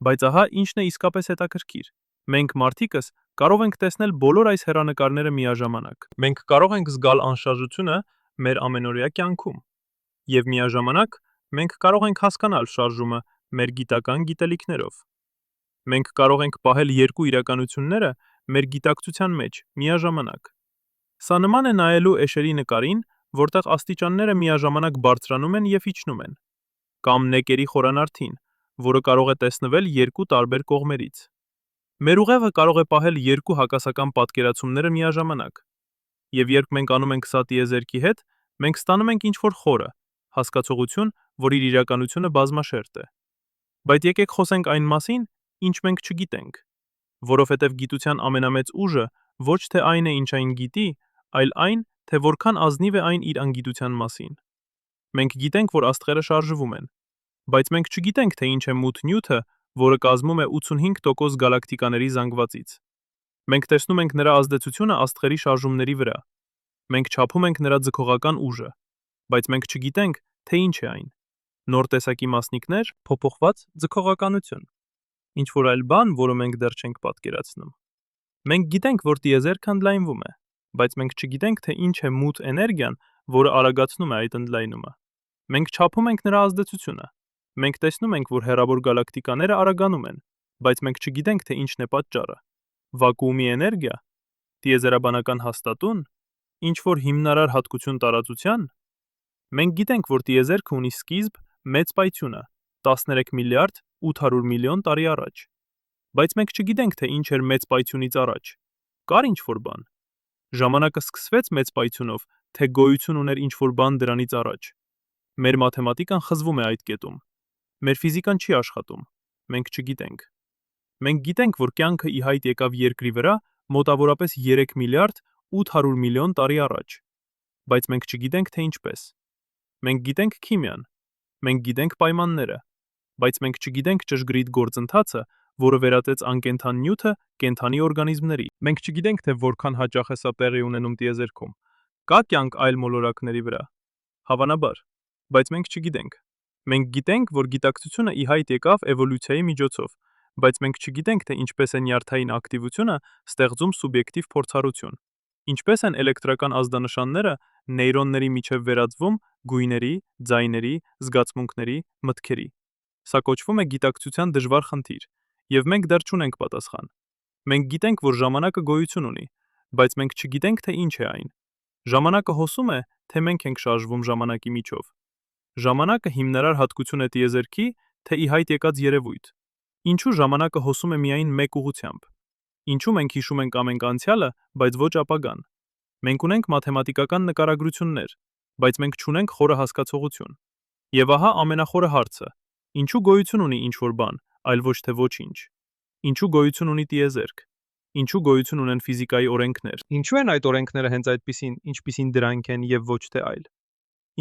Բայց ահա ինչն է իսկապես հետաքրքիր։ Մենք մարդիկս կարող ենք տեսնել բոլոր այս հեռանկարները միաժամանակ։ Մենք կարող ենք զգալ անշարժությունը մեր ամենօրյա կյանքում։ Եվ միաժամանակ մենք կարող ենք հասկանալ շարժումը մեր գիտական գիտելիքներով։ Մենք կարող ենք պահել երկու իրականությունները մեր գիտակցության մեջ միաժամանակ։ Սա նման է նայելու էշերի նկարին, որտեղ աստիճանները միաժամանակ բարձրանում են և իջնում են, կամ նեկերի խորանարդին, որը կարող է տեսնվել երկու տարբեր կողմերից։ Մեր ուղեղը կարող է պահել երկու հակասական պատկերացումները միաժամանակ։ Եվ երբ մենք անում ենք սա տիեզերքի հետ, մենք ստանում ենք ինչ-որ խորը, հասկացողություն, որ իր իրականությունը բազմաշերտ է։ Բայց եկեք խոսենք այն մասին, ինչ մենք չգիտենք, որովհետև գիտության ամենամեծ ուժը ոչ թե այն է, ինչ այն գիտի, այլ այն, թե որքան ազնիվ է այն իր անգիտության մասին։ Մենք գիտենք, որ աստղերը շարժվում են, բայց մենք չգիտենք, թե ինչ է մութ նյութը, որը կազմում է 85% գալակտիկաների զանգվածից։ Մենք տեսնում ենք նրա ազդեցությունը աստղերի շարժումների վրա։ Մենք չափում ենք նրա ձգողական ուժը, բայց մենք չգիտենք, թե ինչ է այն։ Նոր տեսակի մասնիկներ, փոփոխված ձգողականություն։ Ինչ-որ այլ բան, որը մենք դեռ չենք պատկերացնում։ Մենք գիտենք, որ տիեզերքը ընդլայնվում է, բայց մենք չգիտենք, թե ինչ է մութ էներգիան, որը արագացնում է այդ ընդլայնումը։ Մենք չափում ենք նրա ազդեցությունը։ Մենք տեսնում ենք, որ հեռավոր գալակտիկաները արագանում են, բայց մենք չգիտենք, թե ինչն է պատճառը։ Վակուումի էներգիա, տիեզերաբանական հաստատուն, ինչ-որ հիմնարար հատկություն տարածության։ Մենք գիտենք, որ տիեզերքը ունի սկիզբ, մեծ պայթյունը 13 միլիարդ 800 միլիոն տարի առաջ։ Բայց մենք չգիտենք, թե ինչ էր մեծ պայթյունից առաջ։ Կար ինչ-որ բան։ Ժամանակը սկսվեց մեծ պայթյունով, թե գոյություն ուներ ինչ-որ բան դրանից առաջ։ Մեր մաթեմատիկան խզվում է այդ կետում։ Մեր ֆիզիկան չի աշխատում։ Մենք չգիտենք։ Մենք գիտենք, որ կյանքը ի հայտ եկավ Երկրի վրա մոտավորապես 3 միլիարդ 800 միլիոն տարի առաջ։ Բայց մենք չգիտենք, թե ինչպես։ Մենք գիտենք քիմիան։ Մենք գիտենք պայմանները, բայց մենք չգիտենք ճշգրիտ գործընթացը, որը վերածեց անկենդան նյութը կենդանի օրգանիզմների։ Մենք չգիտենք, թե որքան հաճախ է սա տեղի ունենում տիեզերքում։ Կա կյանք այլ մոլորակների վրա։ Հավանաբար, բայց մենք չգիտենք։ Մենք գիտենք, որ գիտակցությունը ի հայտ եկավ էվոլյուցիայի միջոցով, բայց մենք չգիտենք, թե ինչպես է նյարդային ակտիվությունը ստեղծում սուբյեկտիվ փորձառություն։ Ինչպես են էլեկտրական ազդանշանները նեյրոնների միջև վերածվում գույների, ձայների, զգացմունքների, մտքերի։ Սա կոչվում է գիտակցության դժվար խնդիր, եւ մենք դեռ չունենք պատասխան։ Մենք գիտենք, որ ժամանակը գոյություն ունի, բայց մենք չգիտենք, թե ինչ է այն։ Ժամանակը հոսում է, թե մենք ենք շարժվում ժամանակի միջով։ Ժամանակը հիմնարար հատկություն է տիեզերքի, թե ի հայտ եկած երևույթ։ Ինչու ժամանակը հոսում է միայն մեկ ուղղությամբ։ Ինչու մենք հիշում ենք ամենք անցյալը, բայց ոչ ապագան։ Մենք ունենք մաթեմատիկական նկարագրություններ, բայց մենք չունենք խորը հասկացողություն։ Եվ ահա ամենախորը հարցը. ինչու գոյություն ունի ինչ-որ բան, այլ ոչ թե ոչինչ։ Ինչու գոյություն ունի տիեզերք։ Ինչու գոյություն ունեն ֆիզիկայի օրենքներ։ Ինչու են այդ օրենքները հենց այդպիսին, ինչպիսին դրանք են եւ ոչ թե այլ։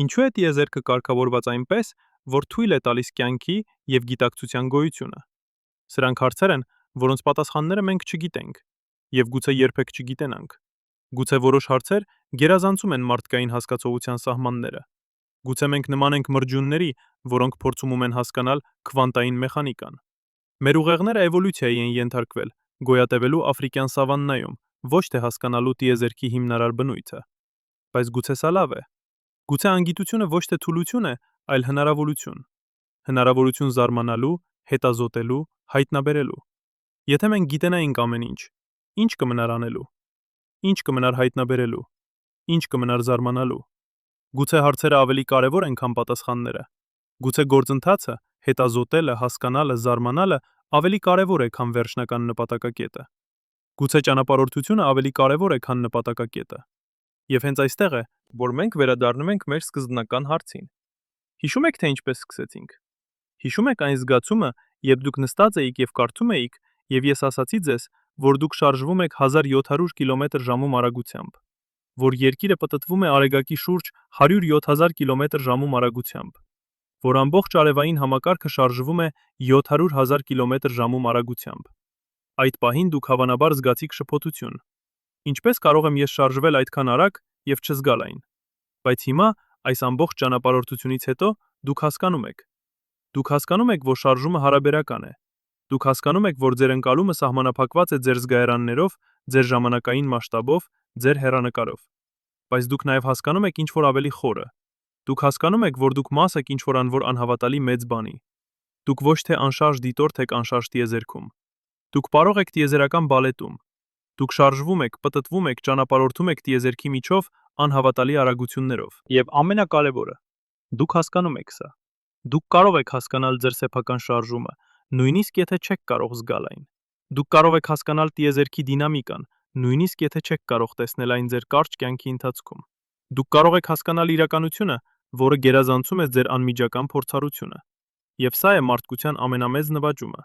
Ինչու է տիեզերքը կարգավորված այնպես, որ թույլ է տալիս կյանքի եւ գիտակցության գոյությունը։ Սրանք հարցեր են, որոնց պատասխանները մենք չգիտենք եւ գուցե երբեք չգիտենանք։ Գուցե որոշ հարցեր գերազանցում են մարդկային հասկացողության սահմանները։ Գուցե մենք նման ենք մրջյունների, որոնք փորձում են հասկանալ քվանտային մեխանիկան։ Մեր ուղեղները էվոլյուցիայի են ենթարկվել, գոյատևելու աֆրիկյան սավաննայում, ոչ թե հասկանալու տիեզերքի հիմնարար բնույթը։ Բայց գուցե սա լավ է։ Գուցե անգիտությունը ոչ թե թուլություն է, այլ հնարավորություն։ Հնարավորություն զարմանալու, հետազոտելու, հայտնաբերելու։ Եթե մենք գիտենայինք ամեն ինչ կմնար անելու։ Ինչ կմնար հայտնաբերելու։ Ինչ կմնար զարմանալու։ Գուցե հարցերը ավելի կարևոր են, քան պատասխանները։ Գուցե գործընթացը, հետազոտելը, հասկանալը, զարմանալը ավելի կարևոր է, քան վերջնական նպատակակետը։ Գուցե ճանապարհորդությունը ավելի կարևոր է, քան նպատակակետը։ Եվ հենց այստեղ է, որ մենք վերադառնում ենք մեր սկզբնական հարցին։ Հիշում եք, թե ինչպես սկսեցինք։ Հիշում եք այն զգացումը, երբ դուք նստած էիք եւ կարդում էիք, եւ ես ասացի ձեզ, որ դուք շարժվում եք 1700 կմ/ժ արագությամբ, որ երկիրը պտտվում է արեգակի շուրջ 107,000 կմ/ժ արագությամբ, որ ամբողջ արևային համակարգը շարժվում է 700,000 կմ/ժ արագությամբ։ Այդ պահին դուք հավանաբար զգացիք շփոթություն։ Ինչպես կարող եմ ես շարժվել այդքան արագ եւ չզգալ այն։ Բայց հիմա, այս ամբողջ ճանապարհորդությունից հետո, դուք հասկանում եք։ Դուք հասկանում եք, որ շարժումը հարաբերական է։ Դուք հասկանում եք, որ ձեր ընկալումը սահմանափակված է ձեր զգայարաններով, ձեր ժամանակային մասշտաբով, ձեր հեռանկարով։ Բայց դուք նաև հասկանում եք ինչ-որ ավելի խորը։ Դուք հասկանում եք, որ դուք մաս եք ինչ-որ անվոր անհավատալի մեծ բանի։ Դուք ոչ թե անշարժ դիտորդ եք անշարժ տիեզերքում։ Դուք կարող եք տիեզերական բալետում։ Դուք շարժվում եք, պտտվում եք, ճանապարհորդում եք տիեզերքի միջով անհավատալի արագություններով։ Եվ ամենակարևորը, դուք հասկանում եք սա։ Դուք կարող եք հասկանալ ձեր սեփական շարժումը, նույնիսկ եթե չեք կարող զգալ այն։ Դուք կարող եք հասկանալ տիեզերքի դինամիկան, նույնիսկ եթե չեք կարող տեսնել այն ձեր կարճ կյանքի ընթացքում։ Դուք կարող եք հասկանալ իրականությունը, որը գերազանցում է ձեր անմիջական փորձառությունը։ Եվ սա է մարդկության ամենամեծ նվաճումը։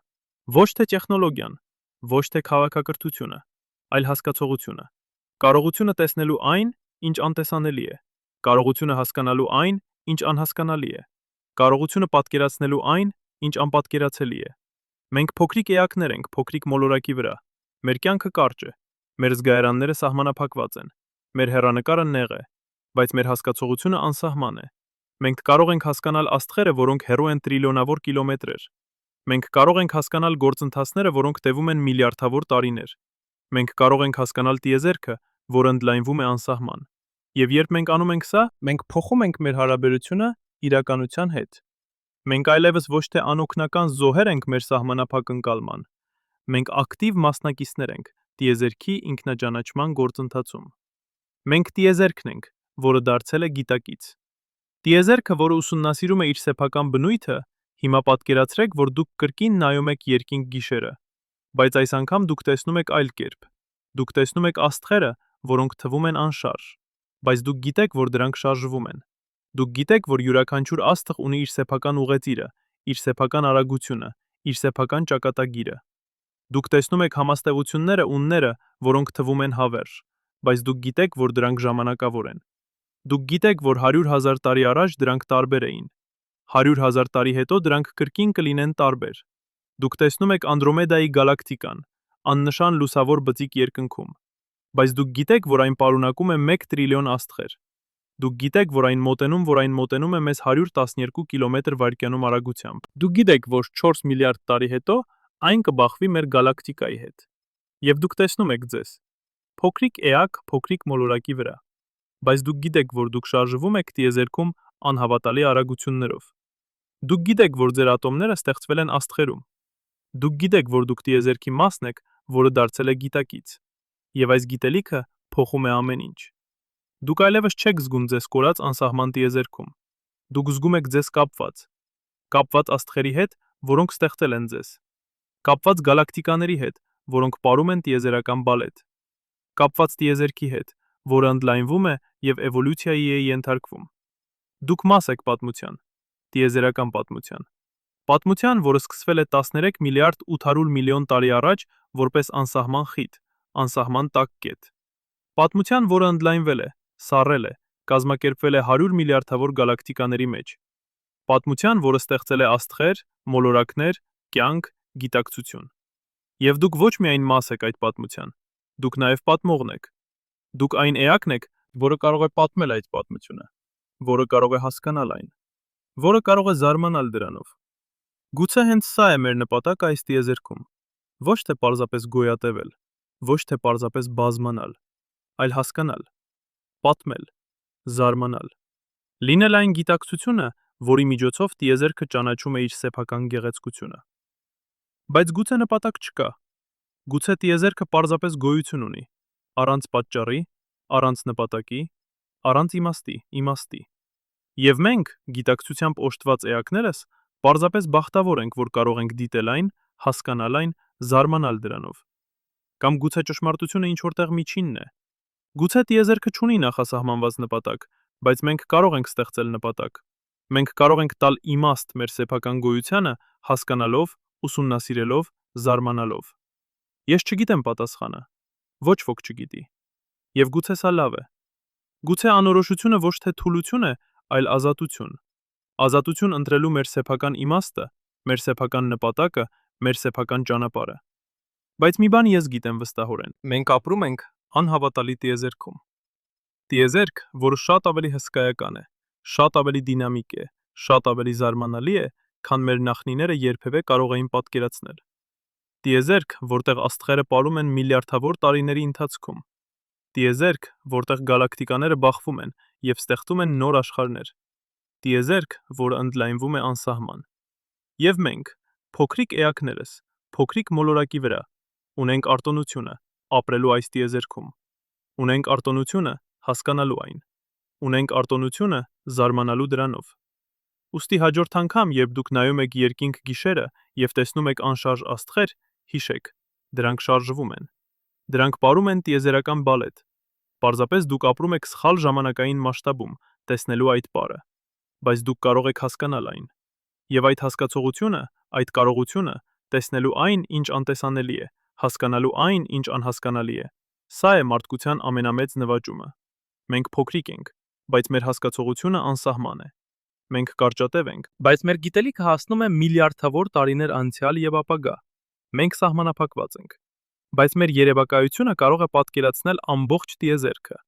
Ոչ թե տեխնոլոգիան, ոչ թե քաղաքակրթությունը, այլ հասկացողությունը։ Կարողությունը տեսնելու այն, ինչ անտեսանելի է։ Կարողությունը հասկանալու այն, ինչ անհասկանալի է։ Կարողությունը պատկերացնելու այն, ինչ անպատկերացելի է։ Մենք փոքրիկ էակներ ենք, փոքրիկ մոլորակի վրա։ Մեր կյանքը կարճ է։ Մեր զգայարանները սահմանափակված են։ Մեր հեռանկարը նեղ է, բայց մեր հասկացողությունը անսահման է։ Մենք կարող ենք հասկանալ աստղերը, որոնք հեռու են տրիլիոնավոր կիլոմետրեր։ Մենք կարող ենք հասկանալ գործընթացները, որոնք տևում են միլիարդավոր տարիներ։ Մենք կարող ենք հասկանալ տիեզերքը, որը ընդլայնվում է անսահման։ Եվ երբ մենք անում ենք սա, մենք փոխում ենք մեր հարաբերությունը իրականության հետ։ Մենք այլևս ոչ թե անօգնական զոհեր ենք մեր սահմանափակ ընկալման։ Մենք ակտիվ մասնակիցներ ենք տիեզերքի ինքնաճանաչման գործընթացում։ Մենք տիեզերքն ենք, որը դարձել է գիտակից։ Տիեզերքը, որը ուսումնասիրում է իր սեփական բնույթը, հիմա պատկերացրեք, որ դուք կրկին նայում եք երկինք գիշերը, բայց այս անգամ դուք տեսնում եք այլ կերպ։ Դուք տեսնում եք աստղերը, որոնք թվում են անշարժ, բայց դուք գիտեք, որ դրանք շարժվում են։ Դուք գիտեք, որ յուրաքանչյուր աստղ ունի իր սեփական ուղեծիրը, իր սեփական արագությունը, իր սեփական ճակատագիրը։ Դուք տեսնում եք համաստեղությունները ունները, որոնք թվում են հավերժ, բայց դուք գիտեք, որ դրանք ժամանակավոր են։ Դուք գիտեք, որ 100,000 տարի առաջ դրանք տարբեր էին։ 100,000 տարի հետո դրանք կրկին կլինեն տարբեր։ Դուք տեսնում եք Անդրոմեդայի գալակտիկան, աննշան լուսավոր բծիկ երկնքում, բայց դուք գիտեք, որ այն պարունակում է 1 տրիլիոն աստղեր։ Դուք գիտեք, որ այն մոտենում է մեզ 112 կմ/վ արագությամբ։ Դուք գիտեք, որ 4 միլիարդ տարի հետո այն կբախվի մեր գալակտիկայի հետ։ Եվ դուք տեսնում եք ձեզ։ Փոքրիկ էակ, փոքրիկ մոլորակի վրա։ Բայց դուք գիտեք, որ դուք շարժվում եք տիեզերքում անհավատալի արագություններով։ Դուք գիտեք, որ ձեր ատոմները ստեղծվել են աստղերում։ Դուք գիտեք, որ դուք տիեզերքի մասն եք, որը դարձել է գիտակից։ Եվ այս գիտելիքը փոխում է ամեն ինչ։ Դուք այլևս չեք զգում ձեզ կորած անսահման տիեզերքում։ Դուք զգում եք ձեզ կապված աստղերի հետ, որոնք ստեղծել են ձեզ։ Կապված գալակտիկաների հետ, որոնք ապրում են տիեզերական բալետ։ Կապված տիեզերքի հետ, որը ընդլայնվում է եւ էվոլյուցիայի է ենթարկվում։ Դուք մաս եք պատմության, տիեզերական պատմության։ Պատմության, որը սկսվել է 13 միլիարդ 800 միլիոն տարի առաջ որպես անսահման խիտ, անսահման տաք կետ։ Պատմության, որը ընդլայնվել է, սառել է, կազմակերպվել է 100 միլիարդավոր գալակտիկաների մեջ։ Պատմության, որը ստեղծել է աստղեր, մոլորակներ, կյանք, գիտակցություն։ Եվ դուք ոչ միայն մաս եք այդ պատմության, դուք նաև պատմողն եք։ Դուք այն էակն եք, որը կարող է պատմել այդ պատմությունը, որը կարող է հասկանալ այն, որը կարող է զարմանալ դրանով։ Գուցե հենց սա է մեր նպատակը այս տիեզերքում։ Ոչ թե պարզապես գոյատևել, ոչ թե պարզապես բազմանալ, այլ հասկանալ, պատմել, զարմանալ։ Լինել այն գիտակցությունը, որի միջոցով տիեզերքը ճանաչում է իր սեփական գեղեցկությունը։ Բայց գուցե նպատակ չկա։ Գուցե տիեզերքը պարզապես գոյություն ունի, առանց պատճառի, առանց նպատակի, առանց իմաստի։ Եվ մենք, գիտակցությամբ օժտված էակներս, պարզապես բախտավոր ենք, որ կարող ենք դիտել այն, հասկանալ այն, զարմանալ դրանով։ Կամ գուցե ճշմարտությունը ինչ-որտեղ միջինն է։ Գուցե տիեզերքը չունի նախասահմանված նպատակ, բայց մենք կարող ենք ստեղծել նպատակ։ Մենք կարող ենք տալ իմաստ մեր սեփական գոյությանը, հասկանալով, ուսումնասիրելով, զարմանալով։ Ես չգիտեմ պատասխանը։ Ոչ ոք չգիտի։ Եվ գուցե սա լավ է։ Գուցե անորոշությունը ոչ թե թուլություն է, այլ ազատություն։ Ազատություն ընտրելու մեր սեփական իմաստը, մեր սեփական նպատակը, մեր սեփական ճանապարհը։ Բայց մի բան ես գիտեմ վստահորեն. մենք ապրում ենք անհավատալի տիեզերքում։ Տիեզերք, որը շատ ավելի հսկայական է, շատ ավելի դինամիկ է, շատ ավելի զարմանալի է, քան մեր նախնիները երբևէ կարող էին պատկերացնել։ Տիեզերք, որտեղ աստղերը ապրում են միլիարդավոր տարիների ընթացքում։ Տիեզերք, որտեղ գալակտիկաները բախվում են եւ ստեղծում են նոր աշխարհներ։ Տիեզերք, որը ընդլայնվում է անսահման։ Եվ մենք, փոքրիկ էակներս, փոքրիկ մոլորակի վրա, ունենք արտոնությունը ապրելու այս տիեզերքում։ Ունենք արտոնությունը հասկանալու այն։ Ունենք արտոնությունը զարմանալու դրանով։ Ուստի հաջորդ անգամ, երբ դուք նայում եք երկինք գիշերը եւ տեսնում եք անշարժ աստղեր, հիշեք, դրանք շարժվում են։ Դրանք ապրում են տիեզերական բալետ։ Պարզապես դուք ապրում եք սխալ ժամանակային մասշտաբում, տեսնելու այդ պարը։ Բայց դուք կարող եք հասկանալ այն։ Եվ այդ հասկացողությունը, այդ կարողությունը, տեսնելու այն, ինչ անտեսանելի է, հասկանալու այն, ինչ անհասկանալի է, սա է մարդկության ամենամեծ նվաճումը։ Մենք փոքրիկ ենք, բայց մեր հասկացողությունը անսահման է։ Մենք կարճատև ենք, բայց մեր գիտելիքը հասնում է միլիարդավոր տարիներ անցյալ եւ ապագա։ Մենք սահմանափակված ենք, բայց մեր երևակայությունը կարող է պատկերացնել ամբողջ տիեզերքը։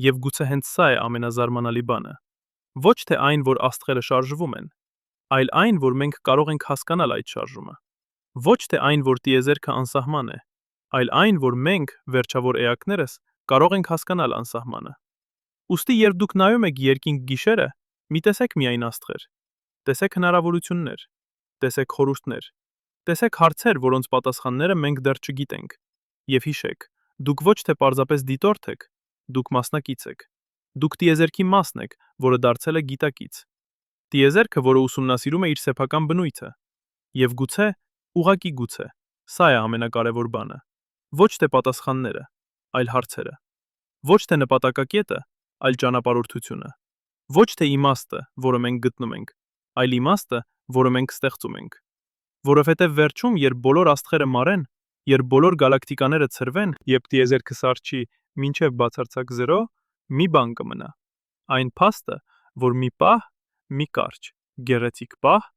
Եվ գուցե հենց սա է ամենազարմանալի բանը։ Ոչ թե այն, որ աստղերը շարժվում են, այլ այն, որ մենք կարող ենք հասկանալ այդ շարժումը։ Ոչ թե այն, որ տիեզերքը անսահման է, այլ այն, որ մենք, վերջավոր էակներս, կարող ենք հասկանալ անսահմանը։ Ուստի երբ դուք նայում եք երկինք գիշերը, մի տեսեք միայն աստղեր։ Տեսեք հնարավորություններ, տեսեք խորհուրդներ, տեսեք հարցեր, որոնց պատասխանները մենք դեռ չգիտենք։ Եվ հիշեք, դուք ոչ թե պարզապես դիտորդ եք, դուք մասնակից եք։ Դուք տիեզերքի մասն եք, որը դարձել է գիտակից։ Տիեզերքը, որը ուսումնասիրում է իր սեփական բնույթը։ Եվ գուցե, ուղղակի գուցե, սա է ամենակարևոր բանը։ Ոչ թե պատասխանները, այլ հարցերը։ Ոչ թե նպատակակետը, այլ ճանապարհորդությունը։ Ոչ թե իմաստը, որը մենք գտնում ենք, այլ իմաստը, որը մենք ստեղծում ենք։ Որովհետև վերջում, երբ բոլոր աստղերը մարեն, երբ բոլոր գալակտիկաները ցրվեն, երբ տիեզերքը սառչի մինչև բացարձակ 0, մի բան կմնա։ Այն փաստը, որ մի պահ, մի կարճ, գեղեցիկ պահ,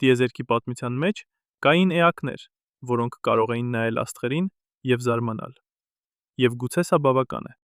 տիեզերքի պատմության մեջ կային էակներ, որոնք կարող էին նայել աստղերին եւ զարմանալ։ Եվ գուցե սա բավական է։